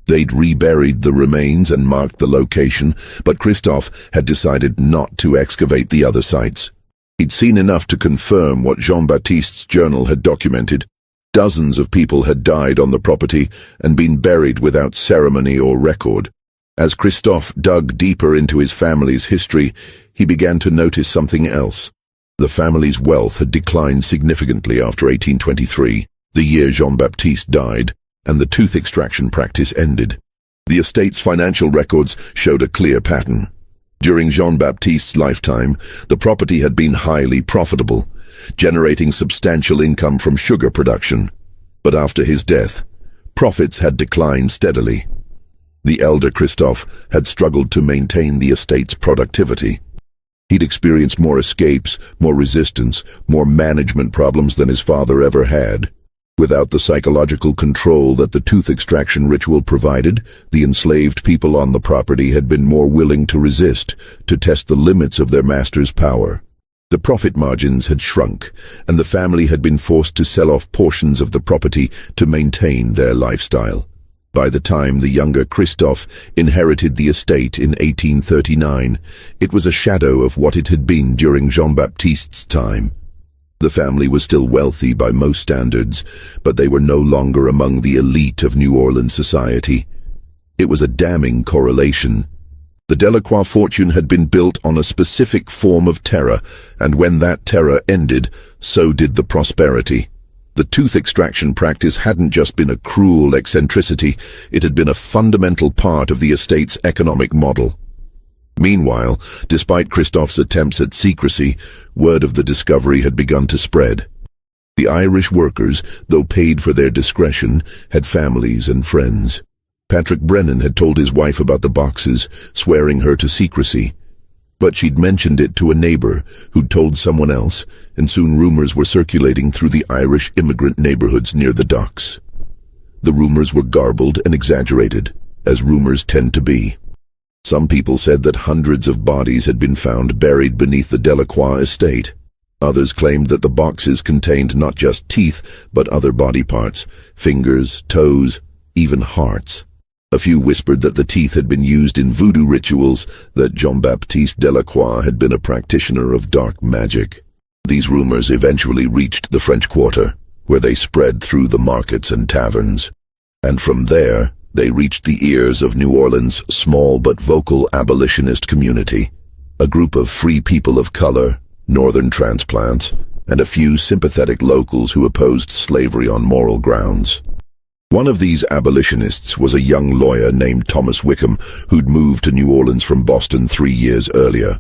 They'd reburied the remains and marked the location, but Christoph had decided not to excavate the other sites. He'd seen enough to confirm what Jean-Baptiste's journal had documented. Dozens of people had died on the property and been buried without ceremony or record. As Christoph dug deeper into his family's history, he began to notice something else. The family's wealth had declined significantly after 1823, the year Jean-Baptiste died, and the tooth extraction practice ended. The estate's financial records showed a clear pattern. During Jean-Baptiste's lifetime, the property had been highly profitable, generating substantial income from sugar production. But after his death, profits had declined steadily. The elder Christoph had struggled to maintain the estate's productivity. He'd experienced more escapes, more resistance, more management problems than his father ever had. Without the psychological control that the tooth extraction ritual provided, the enslaved people on the property had been more willing to resist, to test the limits of their master's power. The profit margins had shrunk, and the family had been forced to sell off portions of the property to maintain their lifestyle. By the time the younger Christoph inherited the estate in 1839, it was a shadow of what it had been during Jean-Baptiste's time. The family was still wealthy by most standards, but they were no longer among the elite of New Orleans society. It was a damning correlation. The Delacroix fortune had been built on a specific form of terror, and when that terror ended, so did the prosperity. The tooth extraction practice hadn't just been a cruel eccentricity, it had been a fundamental part of the estate's economic model. Meanwhile, despite Christoph's attempts at secrecy, word of the discovery had begun to spread. The Irish workers, though paid for their discretion, had families and friends. Patrick Brennan had told his wife about the boxes, swearing her to secrecy. But she'd mentioned it to a neighbor, who'd told someone else, and soon rumors were circulating through the Irish immigrant neighborhoods near the docks. The rumors were garbled and exaggerated, as rumors tend to be. Some people said that hundreds of bodies had been found buried beneath the Delacroix estate. Others claimed that the boxes contained not just teeth, but other body parts, fingers, toes, even hearts. A few whispered that the teeth had been used in voodoo rituals, that Jean-Baptiste Delacroix had been a practitioner of dark magic. These rumors eventually reached the French Quarter, where they spread through the markets and taverns. And from there, they reached the ears of New Orleans' small but vocal abolitionist community, a group of free people of color, northern transplants, and a few sympathetic locals who opposed slavery on moral grounds. One of these abolitionists was a young lawyer named Thomas Wickham, who'd moved to New Orleans from Boston 3 years earlier.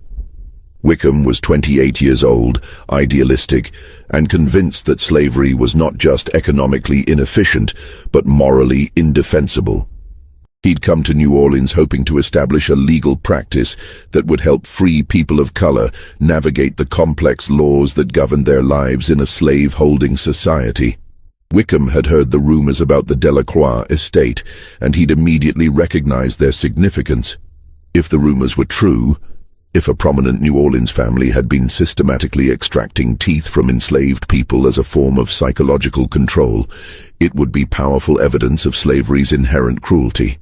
Wickham was 28 years old, idealistic, and convinced that slavery was not just economically inefficient, but morally indefensible. He'd come to New Orleans hoping to establish a legal practice that would help free people of color navigate the complex laws that governed their lives in a slave-holding society. Wickham had heard the rumors about the Delacroix estate, and he'd immediately recognized their significance. If the rumors were true, if a prominent New Orleans family had been systematically extracting teeth from enslaved people as a form of psychological control, it would be powerful evidence of slavery's inherent cruelty.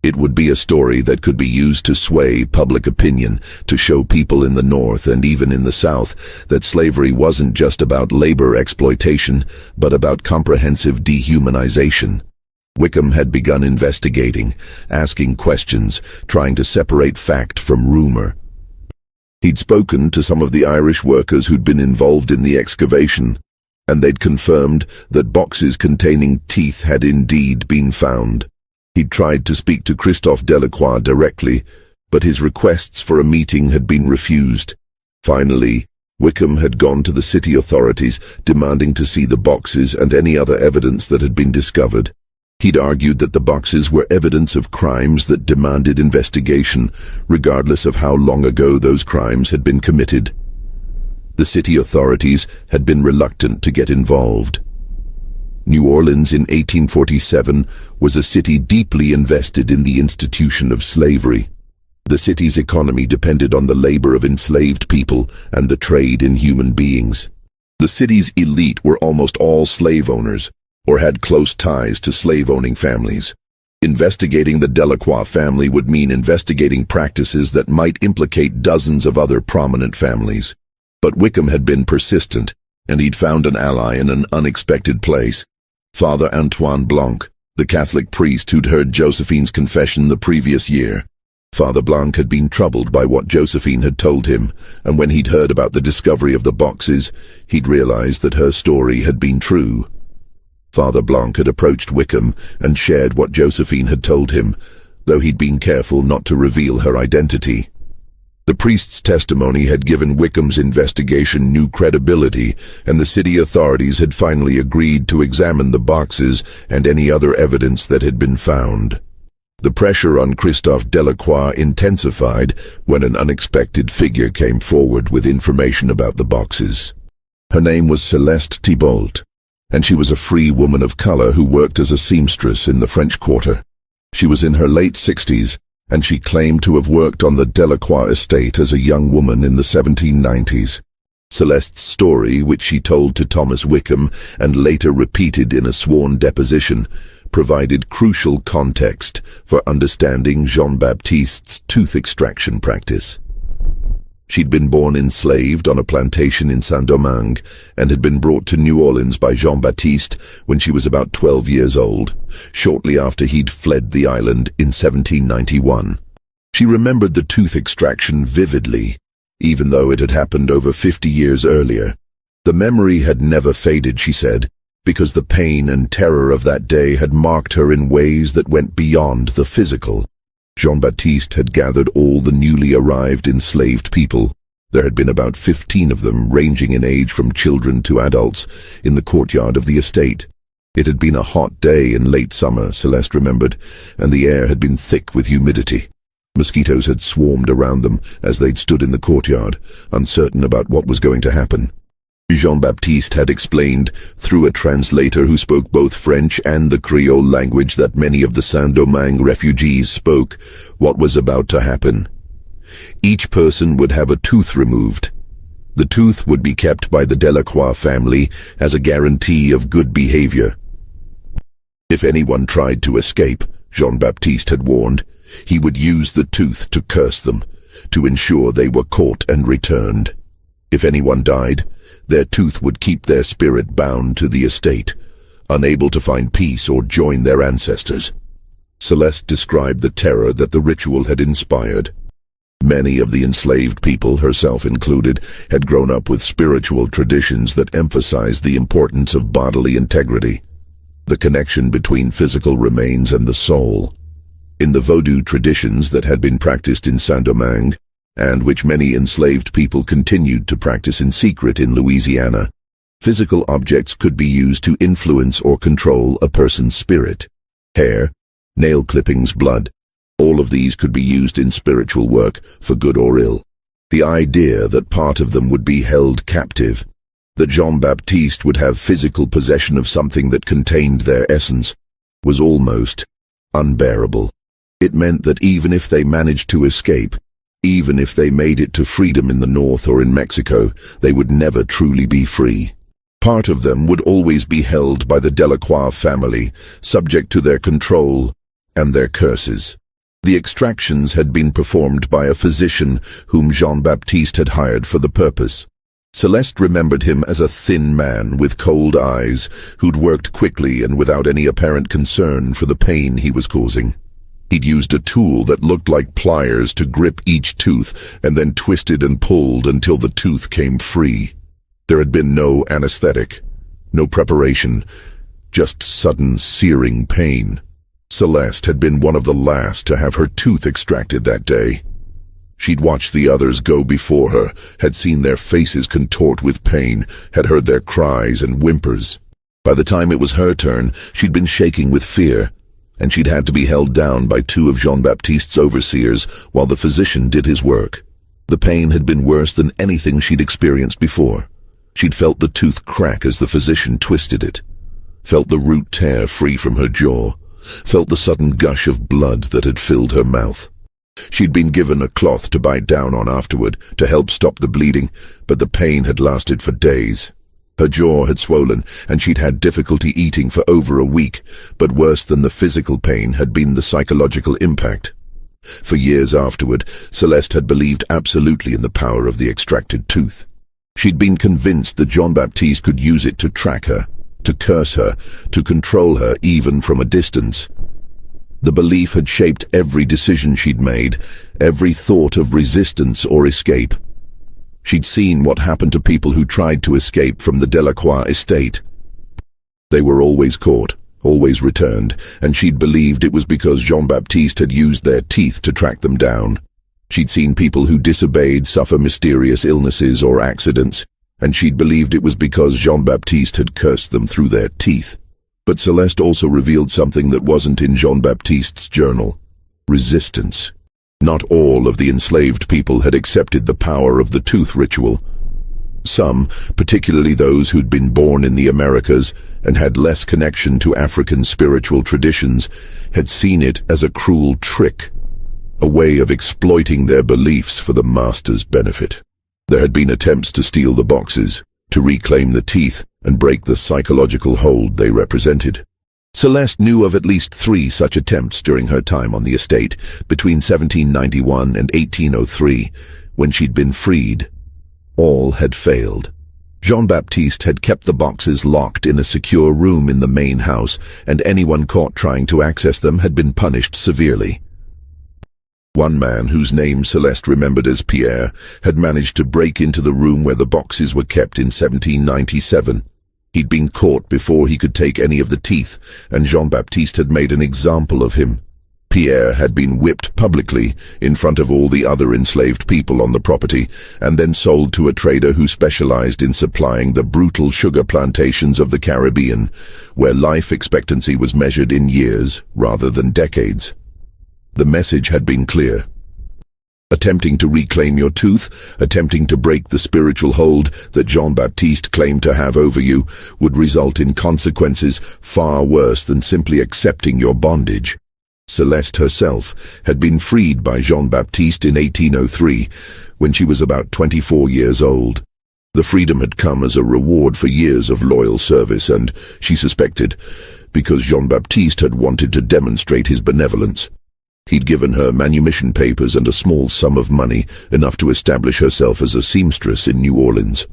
It would be a story that could be used to sway public opinion, to show people in the North and even in the South that slavery wasn't just about labor exploitation, but about comprehensive dehumanization. Wickham had begun investigating, asking questions, trying to separate fact from rumor. He'd spoken to some of the Irish workers who'd been involved in the excavation, and they'd confirmed that boxes containing teeth had indeed been found. He'd tried to speak to Christophe Delacroix directly, but his requests for a meeting had been refused. Finally, Wickham had gone to the city authorities, demanding to see the boxes and any other evidence that had been discovered. He'd argued that the boxes were evidence of crimes that demanded investigation, regardless of how long ago those crimes had been committed. The city authorities had been reluctant to get involved. New Orleans in 1847 was a city deeply invested in the institution of slavery. The city's economy depended on the labor of enslaved people and the trade in human beings. The city's elite were almost all slave owners, or had close ties to slave-owning families. Investigating the Delacroix family would mean investigating practices that might implicate dozens of other prominent families. But Wickham had been persistent, and he'd found an ally in an unexpected place. Father Antoine Blanc, the Catholic priest who'd heard Josephine's confession the previous year. Father Blanc had been troubled by what Josephine had told him, and when he'd heard about the discovery of the boxes, he'd realized that her story had been true. Father Blanc had approached Wickham and shared what Josephine had told him, though he'd been careful not to reveal her identity. The priest's testimony had given Wickham's investigation new credibility, and the city authorities had finally agreed to examine the boxes and any other evidence that had been found. The pressure on Christophe Delacroix intensified when an unexpected figure came forward with information about the boxes. Her name was Celeste Thibault, and she was a free woman of color who worked as a seamstress in the French Quarter. She was in her late 60s, and she claimed to have worked on the Delacroix estate as a young woman in the 1790s. Celeste's story, which she told to Thomas Wickham and later repeated in a sworn deposition, provided crucial context for understanding Jean-Baptiste's tooth extraction practice. She'd been born enslaved on a plantation in Saint-Domingue and had been brought to New Orleans by Jean-Baptiste when she was about 12 years old, shortly after he'd fled the island in 1791. She remembered the tooth extraction vividly, even though it had happened over 50 years earlier. The memory had never faded, she said, because the pain and terror of that day had marked her in ways that went beyond the physical. Jean-Baptiste had gathered all the newly arrived enslaved people. There had been about 15 of them, ranging in age from children to adults, in the courtyard of the estate. It had been a hot day in late summer, Celeste remembered, and the air had been thick with humidity. Mosquitoes had swarmed around them as they'd stood in the courtyard, uncertain about what was going to happen. Jean-Baptiste had explained, through a translator who spoke both French and the Creole language that many of the Saint-Domingue refugees spoke, what was about to happen. Each person would have a tooth removed. The tooth would be kept by the Delacroix family as a guarantee of good behavior. If anyone tried to escape, Jean-Baptiste had warned, he would use the tooth to curse them, to ensure they were caught and returned. If anyone died, their tooth would keep their spirit bound to the estate, unable to find peace or join their ancestors. Celeste described the terror that the ritual had inspired. Many of the enslaved people, herself included, had grown up with spiritual traditions that emphasized the importance of bodily integrity, the connection between physical remains and the soul. In the Vodou traditions that had been practiced in Saint-Domingue, and which many enslaved people continued to practice in secret in Louisiana, physical objects could be used to influence or control a person's spirit. Hair, nail clippings, blood, all of these could be used in spiritual work, for good or ill. The idea that part of them would be held captive, that Jean-Baptiste would have physical possession of something that contained their essence, was almost unbearable. It meant that even if they managed to escape, even if they made it to freedom in the north or in Mexico, they would never truly be free. Part of them would always be held by the Delacroix family, subject to their control and their curses. The extractions had been performed by a physician whom Jean-Baptiste had hired for the purpose. Celeste remembered him as a thin man with cold eyes who'd worked quickly and without any apparent concern for the pain he was causing. He'd used a tool that looked like pliers to grip each tooth and then twisted and pulled until the tooth came free. There had been no anesthetic, no preparation, just sudden searing pain. Celeste had been one of the last to have her tooth extracted that day. She'd watched the others go before her, had seen their faces contort with pain, had heard their cries and whimpers. By the time it was her turn, she'd been shaking with fear, and she'd had to be held down by two of Jean-Baptiste's overseers while the physician did his work. The pain had been worse than anything she'd experienced before. She'd felt the tooth crack as the physician twisted it. felt the root tear free from her jaw, felt the sudden gush of blood that had filled her mouth. She'd been given a cloth to bite down on afterward to help stop the bleeding, but the pain had lasted for days. Her jaw had swollen, and she'd had difficulty eating for over a week, but worse than the physical pain had been the psychological impact. For years afterward, Celeste had believed absolutely in the power of the extracted tooth. She'd been convinced that Jean-Baptiste could use it to track her, to curse her, to control her even from a distance. The belief had shaped every decision she'd made, every thought of resistance or escape. She'd seen what happened to people who tried to escape from the Delacroix estate. They were always caught, always returned, and she'd believed it was because Jean-Baptiste had used their teeth to track them down. She'd seen people who disobeyed suffer mysterious illnesses or accidents, and she'd believed it was because Jean-Baptiste had cursed them through their teeth. But Celeste also revealed something that wasn't in Jean-Baptiste's journal: resistance. Not all of the enslaved people had accepted the power of the tooth ritual. Some, particularly those who'd been born in the Americas and had less connection to African spiritual traditions, had seen it as a cruel trick, a way of exploiting their beliefs for the master's benefit. There had been attempts to steal the boxes, to reclaim the teeth, and break the psychological hold they represented. Celeste knew of at least 3 such attempts during her time on the estate, between 1791 and 1803, when she'd been freed. All had failed. Jean-Baptiste had kept the boxes locked in a secure room in the main house, and anyone caught trying to access them had been punished severely. One man, whose name Celeste remembered as Pierre, had managed to break into the room where the boxes were kept in 1797. He'd been caught before he could take any of the teeth, and Jean-Baptiste had made an example of him. Pierre had been whipped publicly in front of all the other enslaved people on the property, and then sold to a trader who specialized in supplying the brutal sugar plantations of the Caribbean, where life expectancy was measured in years rather than decades. The message had been clear. Attempting to reclaim your tooth, attempting to break the spiritual hold that Jean-Baptiste claimed to have over you, would result in consequences far worse than simply accepting your bondage. Celeste herself had been freed by Jean-Baptiste in 1803, when she was about 24 years old. The freedom had come as a reward for years of loyal service, and, she suspected, because Jean-Baptiste had wanted to demonstrate his benevolence. He'd given her manumission papers and a small sum of money, enough to establish herself as a seamstress in New Orleans.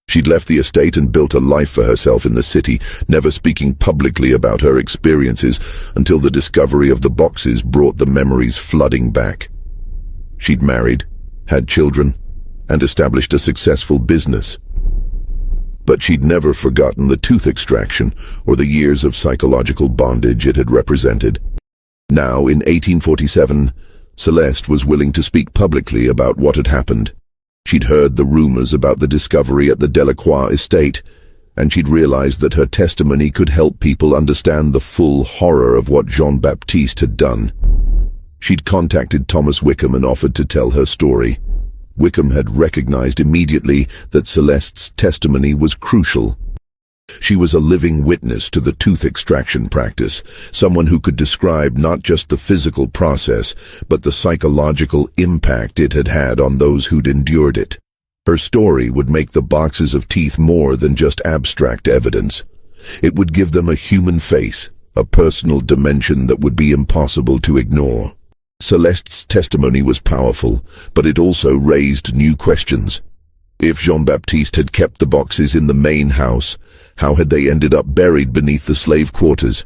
She'd left the estate and built a life for herself in the city, never speaking publicly about her experiences until the discovery of the boxes brought the memories flooding back. She'd married, had children, and established a successful business. But she'd never forgotten the tooth extraction or the years of psychological bondage it had represented. Now, in 1847, Celeste was willing to speak publicly about what had happened. She'd heard the rumors about the discovery at the Delacroix estate, and she'd realized that her testimony could help people understand the full horror of what Jean-Baptiste had done. She'd contacted Thomas Wickham and offered to tell her story. Wickham had recognized immediately that Celeste's testimony was crucial. She was a living witness to the tooth extraction practice, someone who could describe not just the physical process, but the psychological impact it had had on those who'd endured it. Her story would make the boxes of teeth more than just abstract evidence. It would give them a human face, a personal dimension that would be impossible to ignore. Celeste's testimony was powerful, but it also raised new questions. If Jean-Baptiste had kept the boxes in the main house, how had they ended up buried beneath the slave quarters?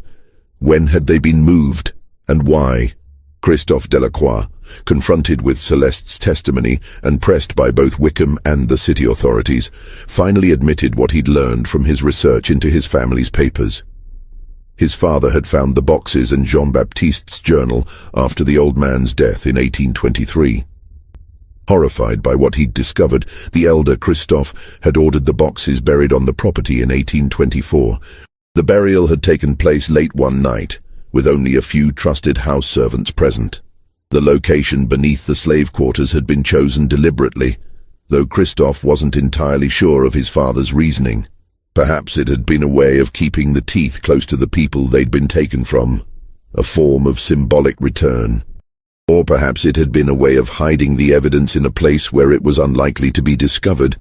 When had they been moved, and why? Christophe Delacroix, confronted with Celeste's testimony and pressed by both Wickham and the city authorities, finally admitted what he'd learned from his research into his family's papers. His father had found the boxes and Jean-Baptiste's journal after the old man's death in 1823. Horrified by what he'd discovered, the elder Christophe had ordered the boxes buried on the property in 1824. The burial had taken place late one night, with only a few trusted house servants present. The location beneath the slave quarters had been chosen deliberately, though Christophe wasn't entirely sure of his father's reasoning. Perhaps it had been a way of keeping the teeth close to the people they'd been taken from, a form of symbolic return. Or perhaps it had been a way of hiding the evidence in a place where it was unlikely to be discovered.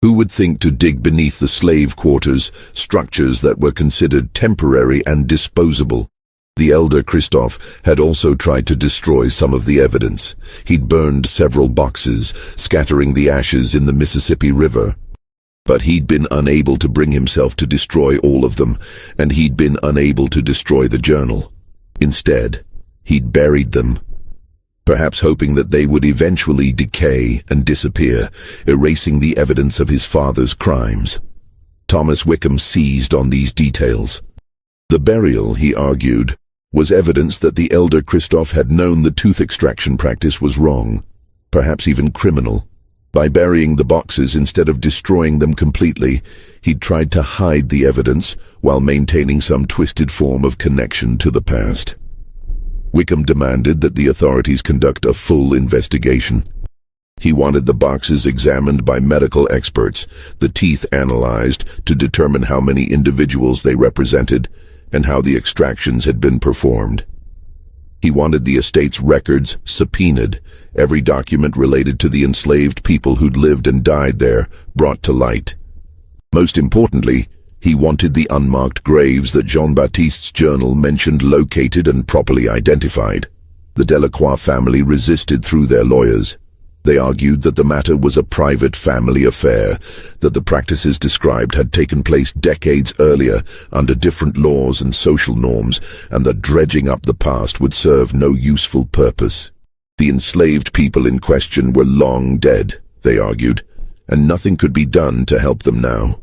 Who would think to dig beneath the slave quarters, structures that were considered temporary and disposable? The elder Christoph had also tried to destroy some of the evidence. He'd burned several boxes, scattering the ashes in the Mississippi River. But he'd been unable to bring himself to destroy all of them, and he'd been unable to destroy the journal. Instead, he'd buried them, perhaps hoping that they would eventually decay and disappear, erasing the evidence of his father's crimes. Thomas Wickham seized on these details. The burial, he argued, was evidence that the elder Christoph had known the tooth extraction practice was wrong, perhaps even criminal. By burying the boxes instead of destroying them completely, he'd tried to hide the evidence while maintaining some twisted form of connection to the past. Wickham demanded that the authorities conduct a full investigation. He wanted the boxes examined by medical experts, the teeth analyzed to determine how many individuals they represented and how the extractions had been performed. He wanted the estate's records subpoenaed, every document related to the enslaved people who'd lived and died there brought to light. Most importantly, he wanted the unmarked graves that Jean-Baptiste's journal mentioned located and properly identified. The Delacroix family resisted through their lawyers. They argued that the matter was a private family affair, that the practices described had taken place decades earlier under different laws and social norms, and that dredging up the past would serve no useful purpose. The enslaved people in question were long dead, they argued, and nothing could be done to help them now.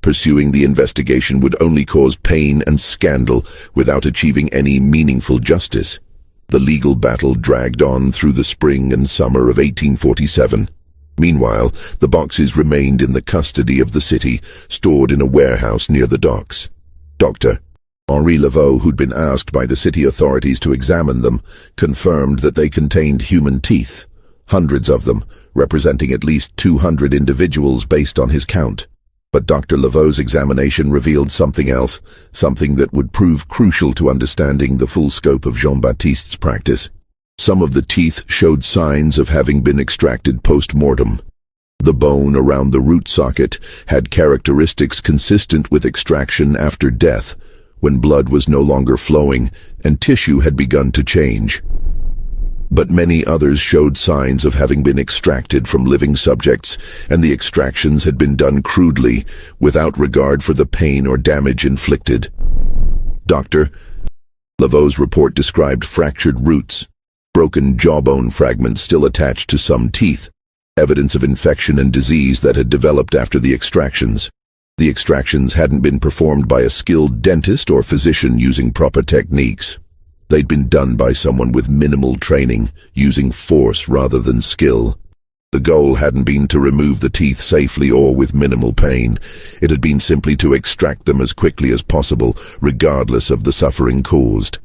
Pursuing the investigation would only cause pain and scandal without achieving any meaningful justice. The legal battle dragged on through the spring and summer of 1847. Meanwhile, the boxes remained in the custody of the city, stored in a warehouse near the docks. Dr. Henri Laveau, who'd been asked by the city authorities to examine them, confirmed that they contained human teeth, hundreds of them, representing at least 200 individuals based on his count. But Dr. Laveau's examination revealed something else, something that would prove crucial to understanding the full scope of Jean-Baptiste's practice. Some of the teeth showed signs of having been extracted post-mortem. The bone around the root socket had characteristics consistent with extraction after death, when blood was no longer flowing and tissue had begun to change. But many others showed signs of having been extracted from living subjects, and the extractions had been done crudely, without regard for the pain or damage inflicted. Dr. Laveau's report described fractured roots, broken jawbone fragments still attached to some teeth, evidence of infection and disease that had developed after the extractions. The extractions hadn't been performed by a skilled dentist or physician using proper techniques. They'd been done by someone with minimal training, using force rather than skill. The goal hadn't been to remove the teeth safely or with minimal pain. It had been simply to extract them as quickly as possible, regardless of the suffering caused.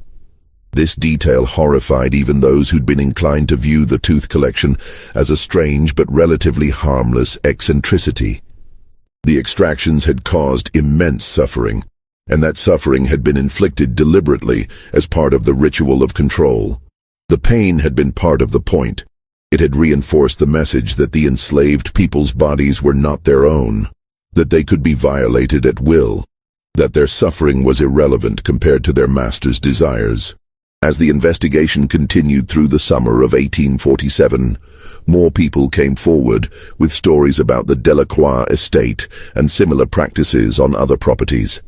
This detail horrified even those who'd been inclined to view the tooth collection as a strange but relatively harmless eccentricity. The extractions had caused immense suffering, and that suffering had been inflicted deliberately as part of the ritual of control. The pain had been part of the point. It had reinforced the message that the enslaved people's bodies were not their own, that they could be violated at will, that their suffering was irrelevant compared to their master's desires. As the investigation continued through the summer of 1847, more people came forward with stories about the Delacroix estate and similar practices on other properties.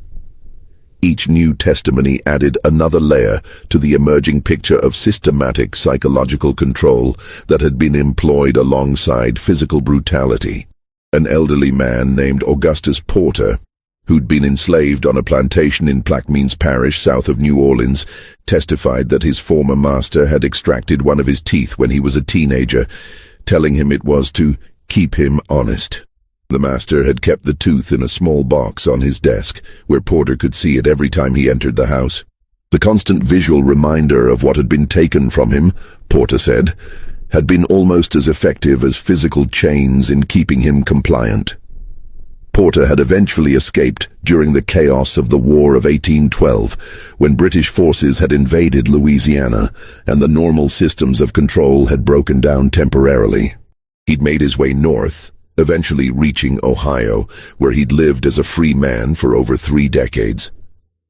Each new testimony added another layer to the emerging picture of systematic psychological control that had been employed alongside physical brutality. An elderly man named Augustus Porter, who'd been enslaved on a plantation in Plaquemines Parish south of New Orleans, testified that his former master had extracted one of his teeth when he was a teenager, telling him it was to keep him honest. The master had kept the tooth in a small box on his desk, where Porter could see it every time he entered the house. The constant visual reminder of what had been taken from him, Porter said, had been almost as effective as physical chains in keeping him compliant. Porter had eventually escaped during the chaos of the War of 1812, when British forces had invaded Louisiana and the normal systems of control had broken down temporarily. He'd made his way north, eventually reaching Ohio, where he'd lived as a free man for over 3 decades.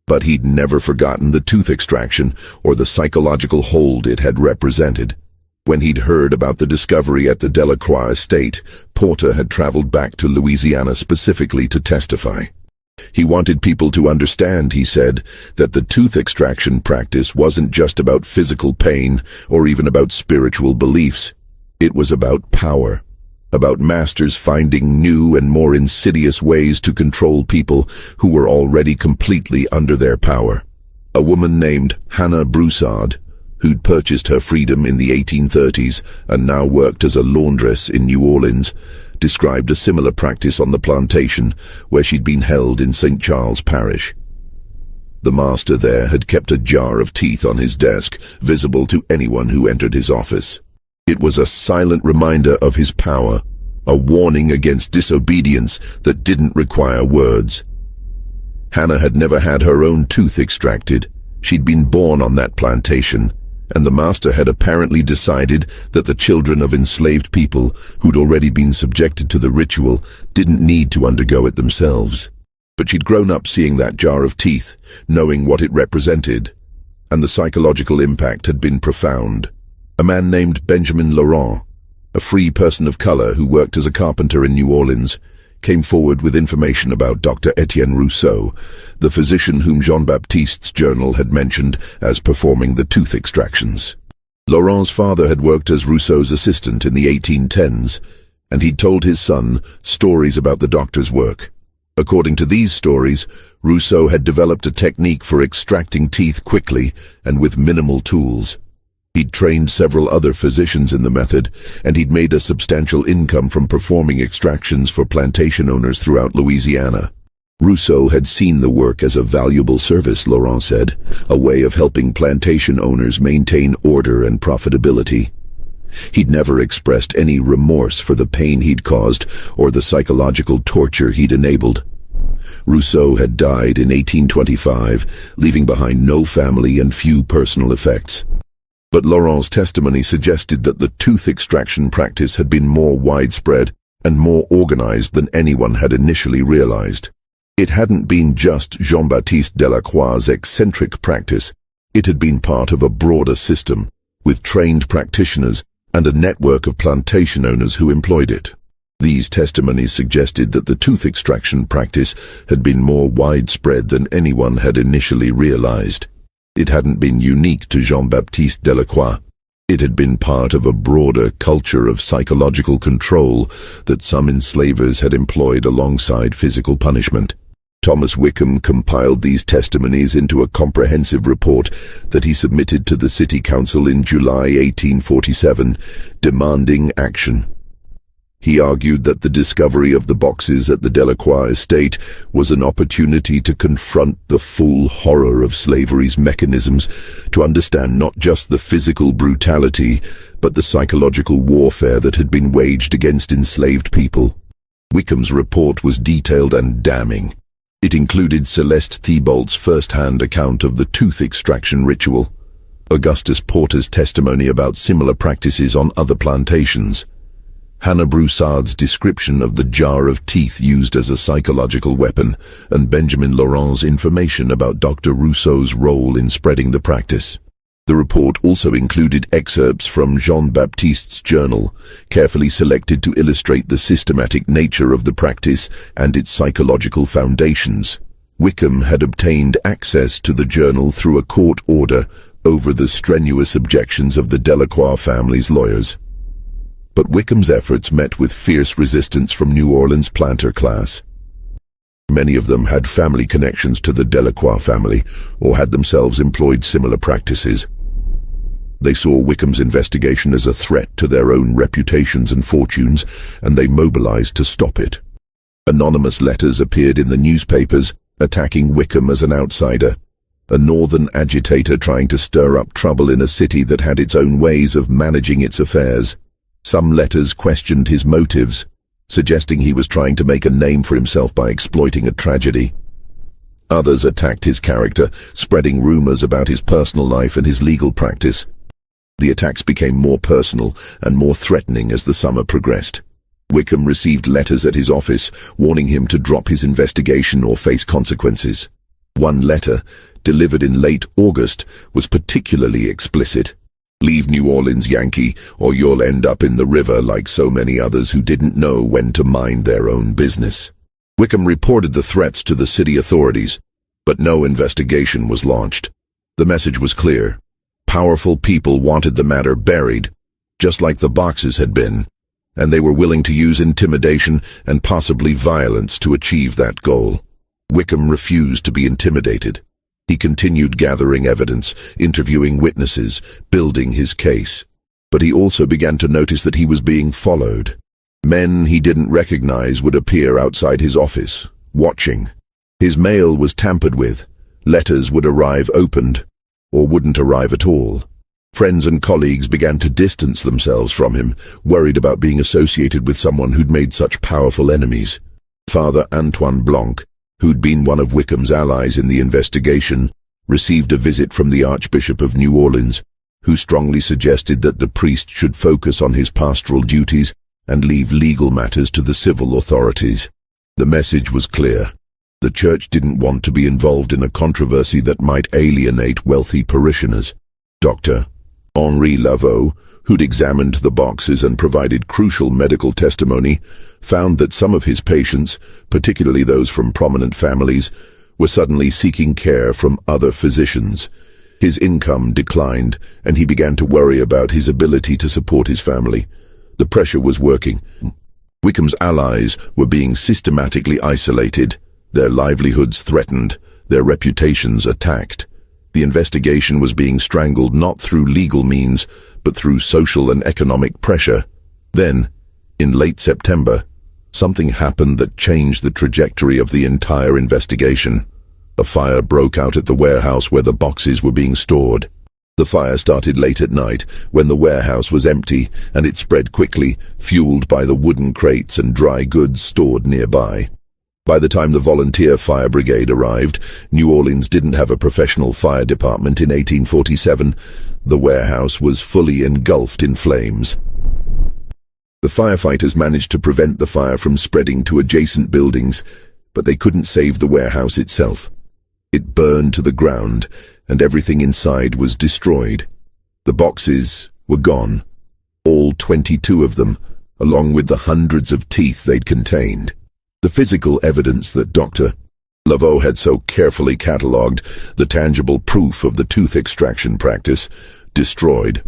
But he'd never forgotten the tooth extraction or the psychological hold it had represented. When he'd heard about the discovery at the Delacroix estate, Porter had traveled back to Louisiana specifically to testify. He wanted people to understand, he said, that the tooth extraction practice wasn't just about physical pain or even about spiritual beliefs. It was about power, about masters finding new and more insidious ways to control people who were already completely under their power. A woman named Hannah Broussard, who'd purchased her freedom in the 1830s and now worked as a laundress in New Orleans, described a similar practice on the plantation where she'd been held in St. Charles Parish. The master there had kept a jar of teeth on his desk, visible to anyone who entered his office. It was a silent reminder of his power, a warning against disobedience that didn't require words. Hannah had never had her own tooth extracted. She'd been born on that plantation, and the master had apparently decided that the children of enslaved people who'd already been subjected to the ritual didn't need to undergo it themselves. But she'd grown up seeing that jar of teeth, knowing what it represented, and the psychological impact had been profound. A man named Benjamin Laurent, a free person of color who worked as a carpenter in New Orleans, came forward with information about Dr. Etienne Rousseau, the physician whom Jean-Baptiste's journal had mentioned as performing the tooth extractions. Laurent's father had worked as Rousseau's assistant in the 1810s, and he'd told his son stories about the doctor's work. According to these stories, Rousseau had developed a technique for extracting teeth quickly and with minimal tools. He'd trained several other physicians in the method, and he'd made a substantial income from performing extractions for plantation owners throughout Louisiana. Rousseau had seen the work as a valuable service, Laurent said, a way of helping plantation owners maintain order and profitability. He'd never expressed any remorse for the pain he'd caused or the psychological torture he'd enabled. Rousseau had died in 1825, leaving behind no family and few personal effects. But Laurent's testimony suggested that the tooth extraction practice had been more widespread and more organized than anyone had initially realized. It hadn't been just Jean-Baptiste Delacroix's eccentric practice. It had been part of a broader system, with trained practitioners and a network of plantation owners who employed it. These testimonies suggested that the tooth extraction practice had been more widespread than anyone had initially realized. It hadn't been unique to Jean-Baptiste Delacroix. It had been part of a broader culture of psychological control that some enslavers had employed alongside physical punishment. Thomas Wickham compiled these testimonies into a comprehensive report that he submitted to the City Council in July 1847, demanding action. He argued that the discovery of the boxes at the Delacroix estate was an opportunity to confront the full horror of slavery's mechanisms, to understand not just the physical brutality, but the psychological warfare that had been waged against enslaved people. Wickham's report was detailed and damning. It included Celeste Thibault's first-hand account of the tooth extraction ritual, Augustus Porter's testimony about similar practices on other plantations, Hannah Broussard's description of the jar of teeth used as a psychological weapon, and Benjamin Laurent's information about Dr. Rousseau's role in spreading the practice. The report also included excerpts from Jean-Baptiste's journal, carefully selected to illustrate the systematic nature of the practice and its psychological foundations. Wickham had obtained access to the journal through a court order over the strenuous objections of the Delacroix family's lawyers. But Wickham's efforts met with fierce resistance from New Orleans planter class. Many of them had family connections to the Delacroix family or had themselves employed similar practices. They saw Wickham's investigation as a threat to their own reputations and fortunes, and they mobilized to stop it. Anonymous letters appeared in the newspapers, attacking Wickham as an outsider, a northern agitator trying to stir up trouble in a city that had its own ways of managing its affairs. Some letters questioned his motives, suggesting he was trying to make a name for himself by exploiting a tragedy. Others attacked his character, spreading rumors about his personal life and his legal practice. The attacks became more personal and more threatening as the summer progressed. Wickham received letters at his office warning him to drop his investigation or face consequences. One letter, delivered in late August, was particularly explicit. "Leave New Orleans, Yankee, or you'll end up in the river like so many others who didn't know when to mind their own business." Wickham reported the threats to the city authorities, but no investigation was launched. The message was clear. Powerful people wanted the matter buried, just like the boxes had been, and they were willing to use intimidation and possibly violence to achieve that goal. Wickham refused to be intimidated. He continued gathering evidence, interviewing witnesses, building his case. But he also began to notice that he was being followed. Men he didn't recognize would appear outside his office, watching. His mail was tampered with. Letters would arrive opened, or wouldn't arrive at all. Friends and colleagues began to distance themselves from him, worried about being associated with someone who'd made such powerful enemies. Father Antoine Blanc, who'd been one of Wickham's allies in the investigation, received a visit from the Archbishop of New Orleans, who strongly suggested that the priest should focus on his pastoral duties and leave legal matters to the civil authorities. The message was clear. The church didn't want to be involved in a controversy that might alienate wealthy parishioners. Dr. Henri Laveau, who'd examined the boxes and provided crucial medical testimony, found that some of his patients, particularly those from prominent families, were suddenly seeking care from other physicians. His income declined, and he began to worry about his ability to support his family. The pressure was working. Wickham's allies were being systematically isolated, their livelihoods threatened, their reputations attacked. The investigation was being strangled not through legal means, but through social and economic pressure. Then, in late September, something happened that changed the trajectory of the entire investigation. A fire broke out at the warehouse where the boxes were being stored. The fire started late at night, when the warehouse was empty, and it spread quickly, fueled by the wooden crates and dry goods stored nearby. By the time the volunteer fire brigade arrived, New Orleans didn't have a professional fire department in 1847. The warehouse was fully engulfed in flames. The firefighters managed to prevent the fire from spreading to adjacent buildings, but they couldn't save the warehouse itself. It burned to the ground, and everything inside was destroyed. The boxes were gone, all 22 of them, along with the hundreds of teeth they'd contained. The physical evidence that Dr. Laveau had so carefully catalogued, the tangible proof of the tooth extraction practice, destroyed.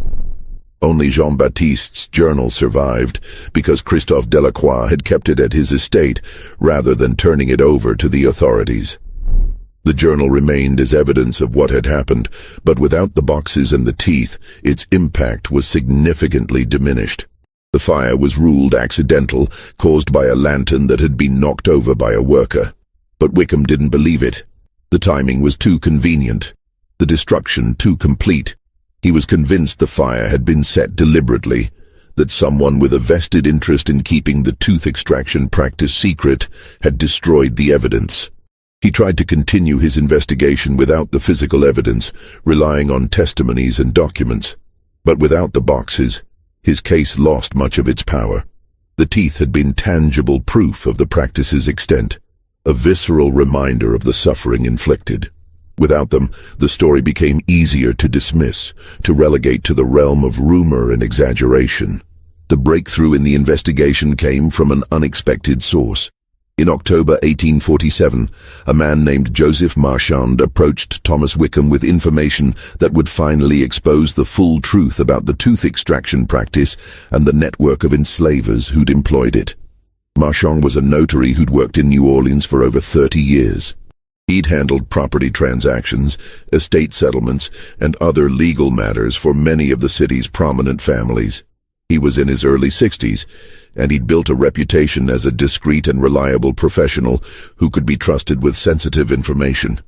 Only Jean-Baptiste's journal survived, because Christophe Delacroix had kept it at his estate, rather than turning it over to the authorities. The journal remained as evidence of what had happened, but without the boxes and the teeth, its impact was significantly diminished. The fire was ruled accidental, caused by a lantern that had been knocked over by a worker. But Wickham didn't believe it. The timing was too convenient, the destruction too complete. He was convinced the fire had been set deliberately, that someone with a vested interest in keeping the tooth extraction practice secret had destroyed the evidence. He tried to continue his investigation without the physical evidence, relying on testimonies and documents. But without the boxes, his case lost much of its power. The teeth had been tangible proof of the practice's extent, a visceral reminder of the suffering inflicted. Without them, the story became easier to dismiss, to relegate to the realm of rumor and exaggeration. The breakthrough in the investigation came from an unexpected source. In October 1847, a man named Joseph Marchand approached Thomas Wickham with information that would finally expose the full truth about the tooth extraction practice and the network of enslavers who'd employed it. Marchand was a notary who'd worked in New Orleans for over 30 years. He'd handled property transactions, estate settlements, and other legal matters for many of the city's prominent families. He was in his early 60s, and he'd built a reputation as a discreet and reliable professional who could be trusted with sensitive information.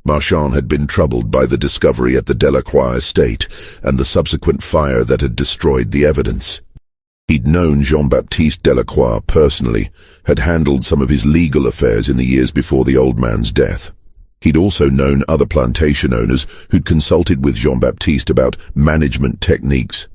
Marchand had been troubled by the discovery at the Delacroix estate and the subsequent fire that had destroyed the evidence. He'd known Jean-Baptiste Delacroix personally, had handled some of his legal affairs in the years before the old man's death. He'd also known other plantation owners who'd consulted with Jean-Baptiste about management techniques.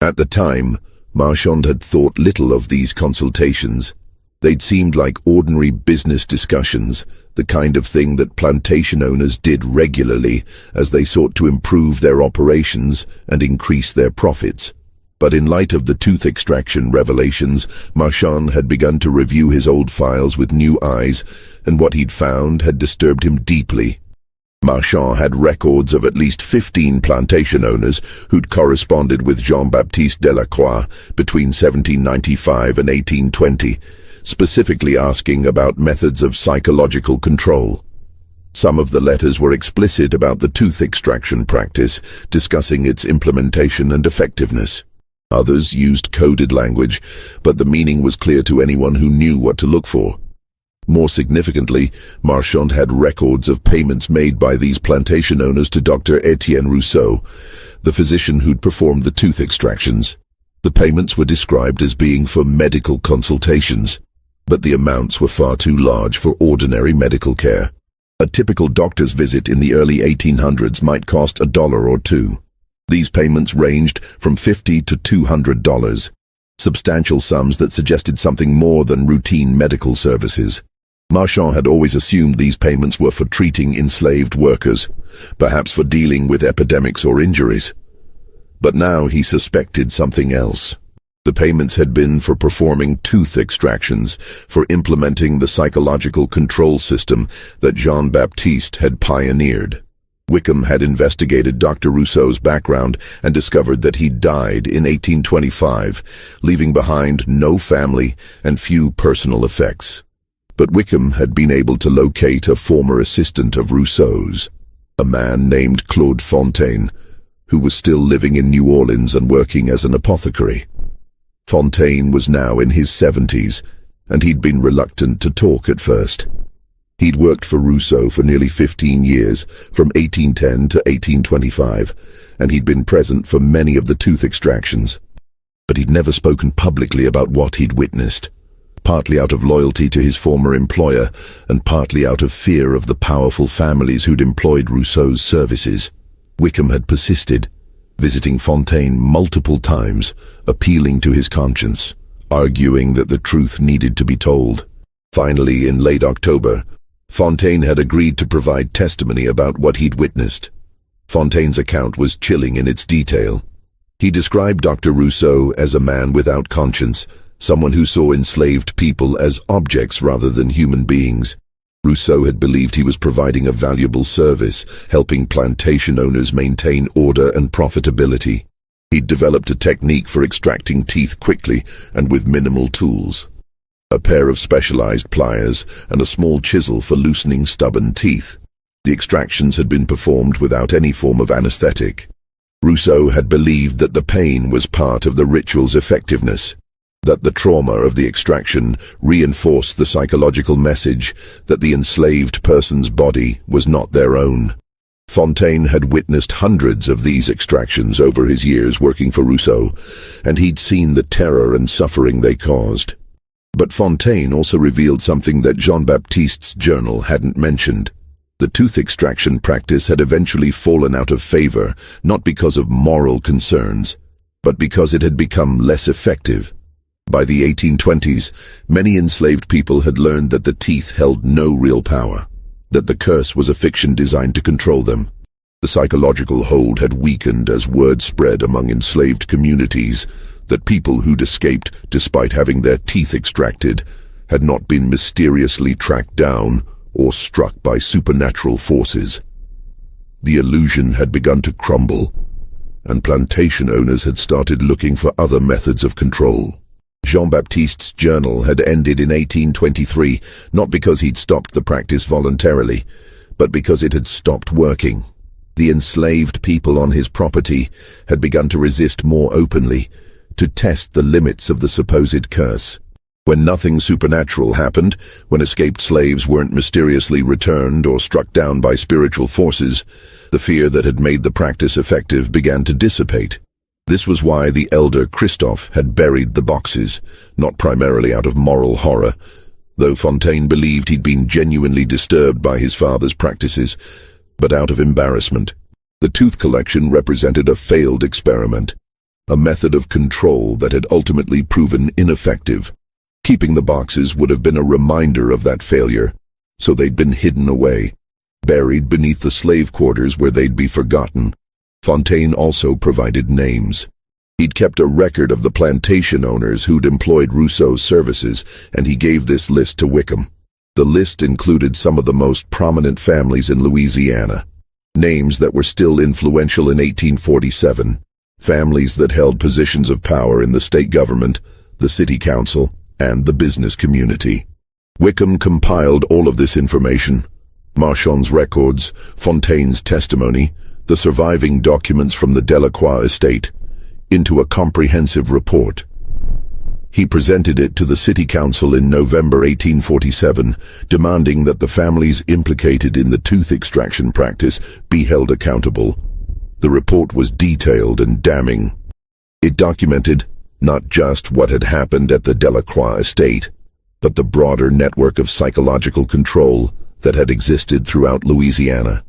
At the time, Marchand had thought little of these consultations. They'd seemed like ordinary business discussions, the kind of thing that plantation owners did regularly as they sought to improve their operations and increase their profits. But in light of the tooth extraction revelations, Marchand had begun to review his old files with new eyes, and what he'd found had disturbed him deeply. Marchand had records of at least 15 plantation owners who'd corresponded with Jean-Baptiste Delacroix between 1795 and 1820, specifically asking about methods of psychological control. Some of the letters were explicit about the tooth extraction practice, discussing its implementation and effectiveness. Others used coded language, but the meaning was clear to anyone who knew what to look for. More significantly, Marchand had records of payments made by these plantation owners to Dr. Etienne Rousseau, the physician who'd performed the tooth extractions. The payments were described as being for medical consultations, but the amounts were far too large for ordinary medical care. A typical doctor's visit in the early 1800s might cost $1 or $2. These payments ranged from $50 to $200, substantial sums that suggested something more than routine medical services. Marchand had always assumed these payments were for treating enslaved workers, perhaps for dealing with epidemics or injuries. But now he suspected something else. The payments had been for performing tooth extractions, for implementing the psychological control system that Jean-Baptiste had pioneered. Wickham had investigated Dr. Rousseau's background and discovered that he died in 1825, leaving behind no family and few personal effects. But Wickham had been able to locate a former assistant of Rousseau's, a man named Claude Fontaine, who was still living in New Orleans and working as an apothecary. Fontaine was now in his 70s, and he'd been reluctant to talk at first. He'd worked for Rousseau for nearly 15 years, from 1810 to 1825, and he'd been present for many of the tooth extractions. But he'd never spoken publicly about what he'd witnessed, partly out of loyalty to his former employer, and partly out of fear of the powerful families who'd employed Rousseau's services. Wickham had persisted, visiting Fontaine multiple times, appealing to his conscience, arguing that the truth needed to be told. Finally, in late October, Fontaine had agreed to provide testimony about what he'd witnessed. Fontaine's account was chilling in its detail. He described Dr. Rousseau as a man without conscience, someone who saw enslaved people as objects rather than human beings. Rousseau had believed he was providing a valuable service, helping plantation owners maintain order and profitability. He'd developed a technique for extracting teeth quickly and with minimal tools. A pair of specialized pliers and a small chisel for loosening stubborn teeth. The extractions had been performed without any form of anesthetic. Rousseau had believed that the pain was part of the ritual's effectiveness, that the trauma of the extraction reinforced the psychological message that the enslaved person's body was not their own. Fontaine had witnessed hundreds of these extractions over his years working for Rousseau, and he'd seen the terror and suffering they caused. But Fontaine also revealed something that Jean-Baptiste's journal hadn't mentioned. The tooth extraction practice had eventually fallen out of favor, not because of moral concerns, but because it had become less effective. By the 1820s, many enslaved people had learned that the teeth held no real power, that the curse was a fiction designed to control them. The psychological hold had weakened as word spread among enslaved communities that people who'd escaped despite having their teeth extracted had not been mysteriously tracked down or struck by supernatural forces. The illusion had begun to crumble, and plantation owners had started looking for other methods of control. Jean-Baptiste's journal had ended in 1823, not because he'd stopped the practice voluntarily, but because it had stopped working. The enslaved people on his property had begun to resist more openly, to test the limits of the supposed curse. When nothing supernatural happened, when escaped slaves weren't mysteriously returned or struck down by spiritual forces, the fear that had made the practice effective began to dissipate. This was why the elder Christophe had buried the boxes, not primarily out of moral horror, though Fontaine believed he'd been genuinely disturbed by his father's practices, but out of embarrassment. The tooth collection represented a failed experiment, a method of control that had ultimately proven ineffective. Keeping the boxes would have been a reminder of that failure, so they'd been hidden away, buried beneath the slave quarters where they'd be forgotten. Fontaine also provided names. He'd kept a record of the plantation owners who'd employed Rousseau's services, and he gave this list to Wickham. The list included some of the most prominent families in Louisiana, names that were still influential in 1847, families that held positions of power in the state government, the city council, and the business community. Wickham compiled all of this information, Marchand's records, Fontaine's testimony, the surviving documents from the Delacroix estate, into a comprehensive report. He presented it to the city council in November 1847, demanding that the families implicated in the tooth extraction practice be held accountable. The report was detailed and damning. It documented not just what had happened at the Delacroix estate, but the broader network of psychological control that had existed throughout Louisiana.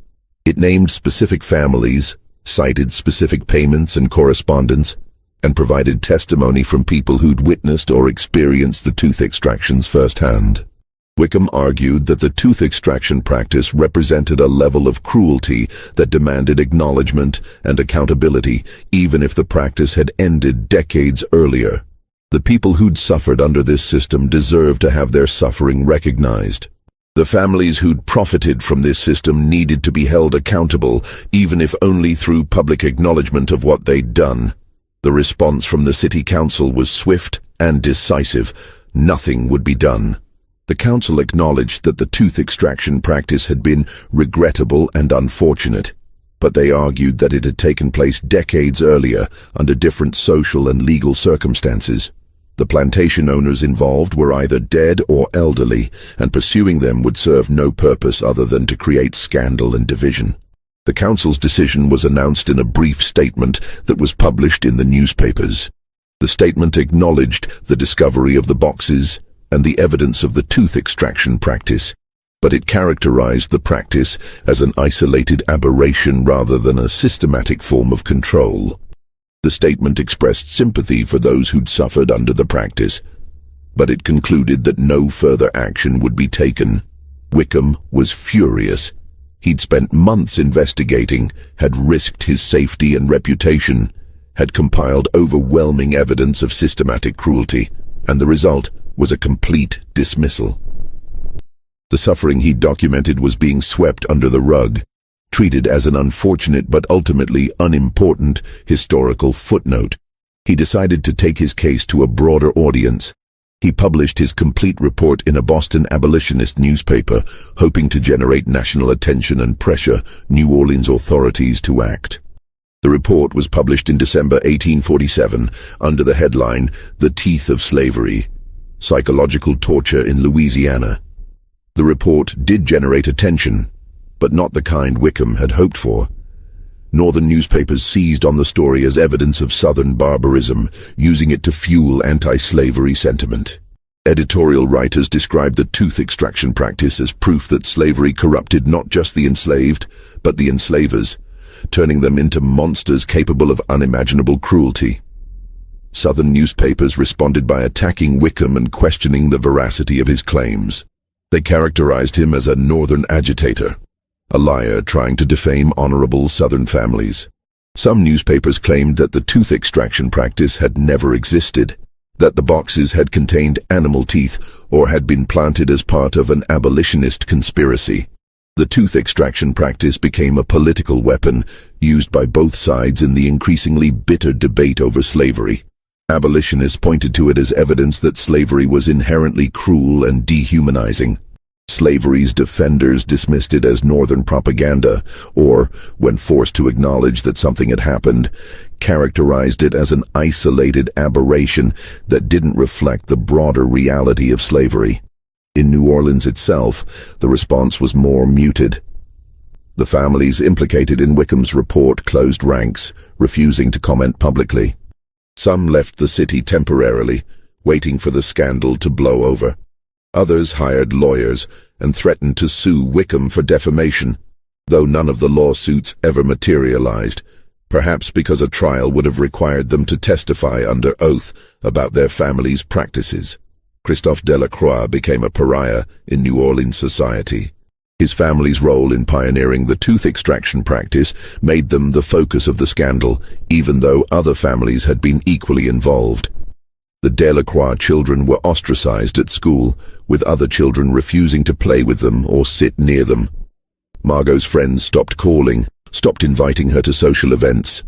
It named specific families, cited specific payments and correspondence, and provided testimony from people who'd witnessed or experienced the tooth extractions firsthand. Wickham argued that the tooth extraction practice represented a level of cruelty that demanded acknowledgement and accountability, even if the practice had ended decades earlier. The people who'd suffered under this system deserved to have their suffering recognized. The families who'd profited from this system needed to be held accountable, even if only through public acknowledgement of what they'd done. The response from the city council was swift and decisive. Nothing would be done. The council acknowledged that the tooth extraction practice had been regrettable and unfortunate, but they argued that it had taken place decades earlier under different social and legal circumstances. The plantation owners involved were either dead or elderly, and pursuing them would serve no purpose other than to create scandal and division. The council's decision was announced in a brief statement that was published in the newspapers. The statement acknowledged the discovery of the boxes and the evidence of the tooth extraction practice, but it characterized the practice as an isolated aberration rather than a systematic form of control. The statement expressed sympathy for those who'd suffered under the practice, but it concluded that no further action would be taken. Wickham was furious. He'd spent months investigating, had risked his safety and reputation, had compiled overwhelming evidence of systematic cruelty, and the result was a complete dismissal. The suffering he'd documented was being swept under the rug, treated as an unfortunate but ultimately unimportant historical footnote. He decided to take his case to a broader audience. He published his complete report in a Boston abolitionist newspaper, hoping to generate national attention and pressure New Orleans authorities to act. The report was published in December 1847 under the headline, "The Teeth of Slavery: Psychological Torture in Louisiana." The report did generate attention, but not the kind Wickham had hoped for. Northern newspapers seized on the story as evidence of Southern barbarism, using it to fuel anti-slavery sentiment. Editorial writers described the tooth extraction practice as proof that slavery corrupted not just the enslaved, but the enslavers, turning them into monsters capable of unimaginable cruelty. Southern newspapers responded by attacking Wickham and questioning the veracity of his claims. They characterized him as a Northern agitator, a liar trying to defame honorable Southern families. Some newspapers claimed that the tooth extraction practice had never existed, that the boxes had contained animal teeth or had been planted as part of an abolitionist conspiracy. The tooth extraction practice became a political weapon used by both sides in the increasingly bitter debate over slavery. Abolitionists pointed to it as evidence that slavery was inherently cruel and dehumanizing. Slavery's defenders dismissed it as Northern propaganda, or, when forced to acknowledge that something had happened, characterized it as an isolated aberration that didn't reflect the broader reality of slavery. In New Orleans itself, the response was more muted. The families implicated in Wickham's report closed ranks, refusing to comment publicly. Some left the city temporarily, waiting for the scandal to blow over. Others hired lawyers and threatened to sue Wickham for defamation, though none of the lawsuits ever materialized, perhaps because a trial would have required them to testify under oath about their family's practices. Christophe Delacroix became a pariah in New Orleans society. His family's role in pioneering the tooth extraction practice made them the focus of the scandal, even though other families had been equally involved. The Delacroix children were ostracized at school, with other children refusing to play with them or sit near them. Margot's friends stopped calling, stopped inviting her to social events.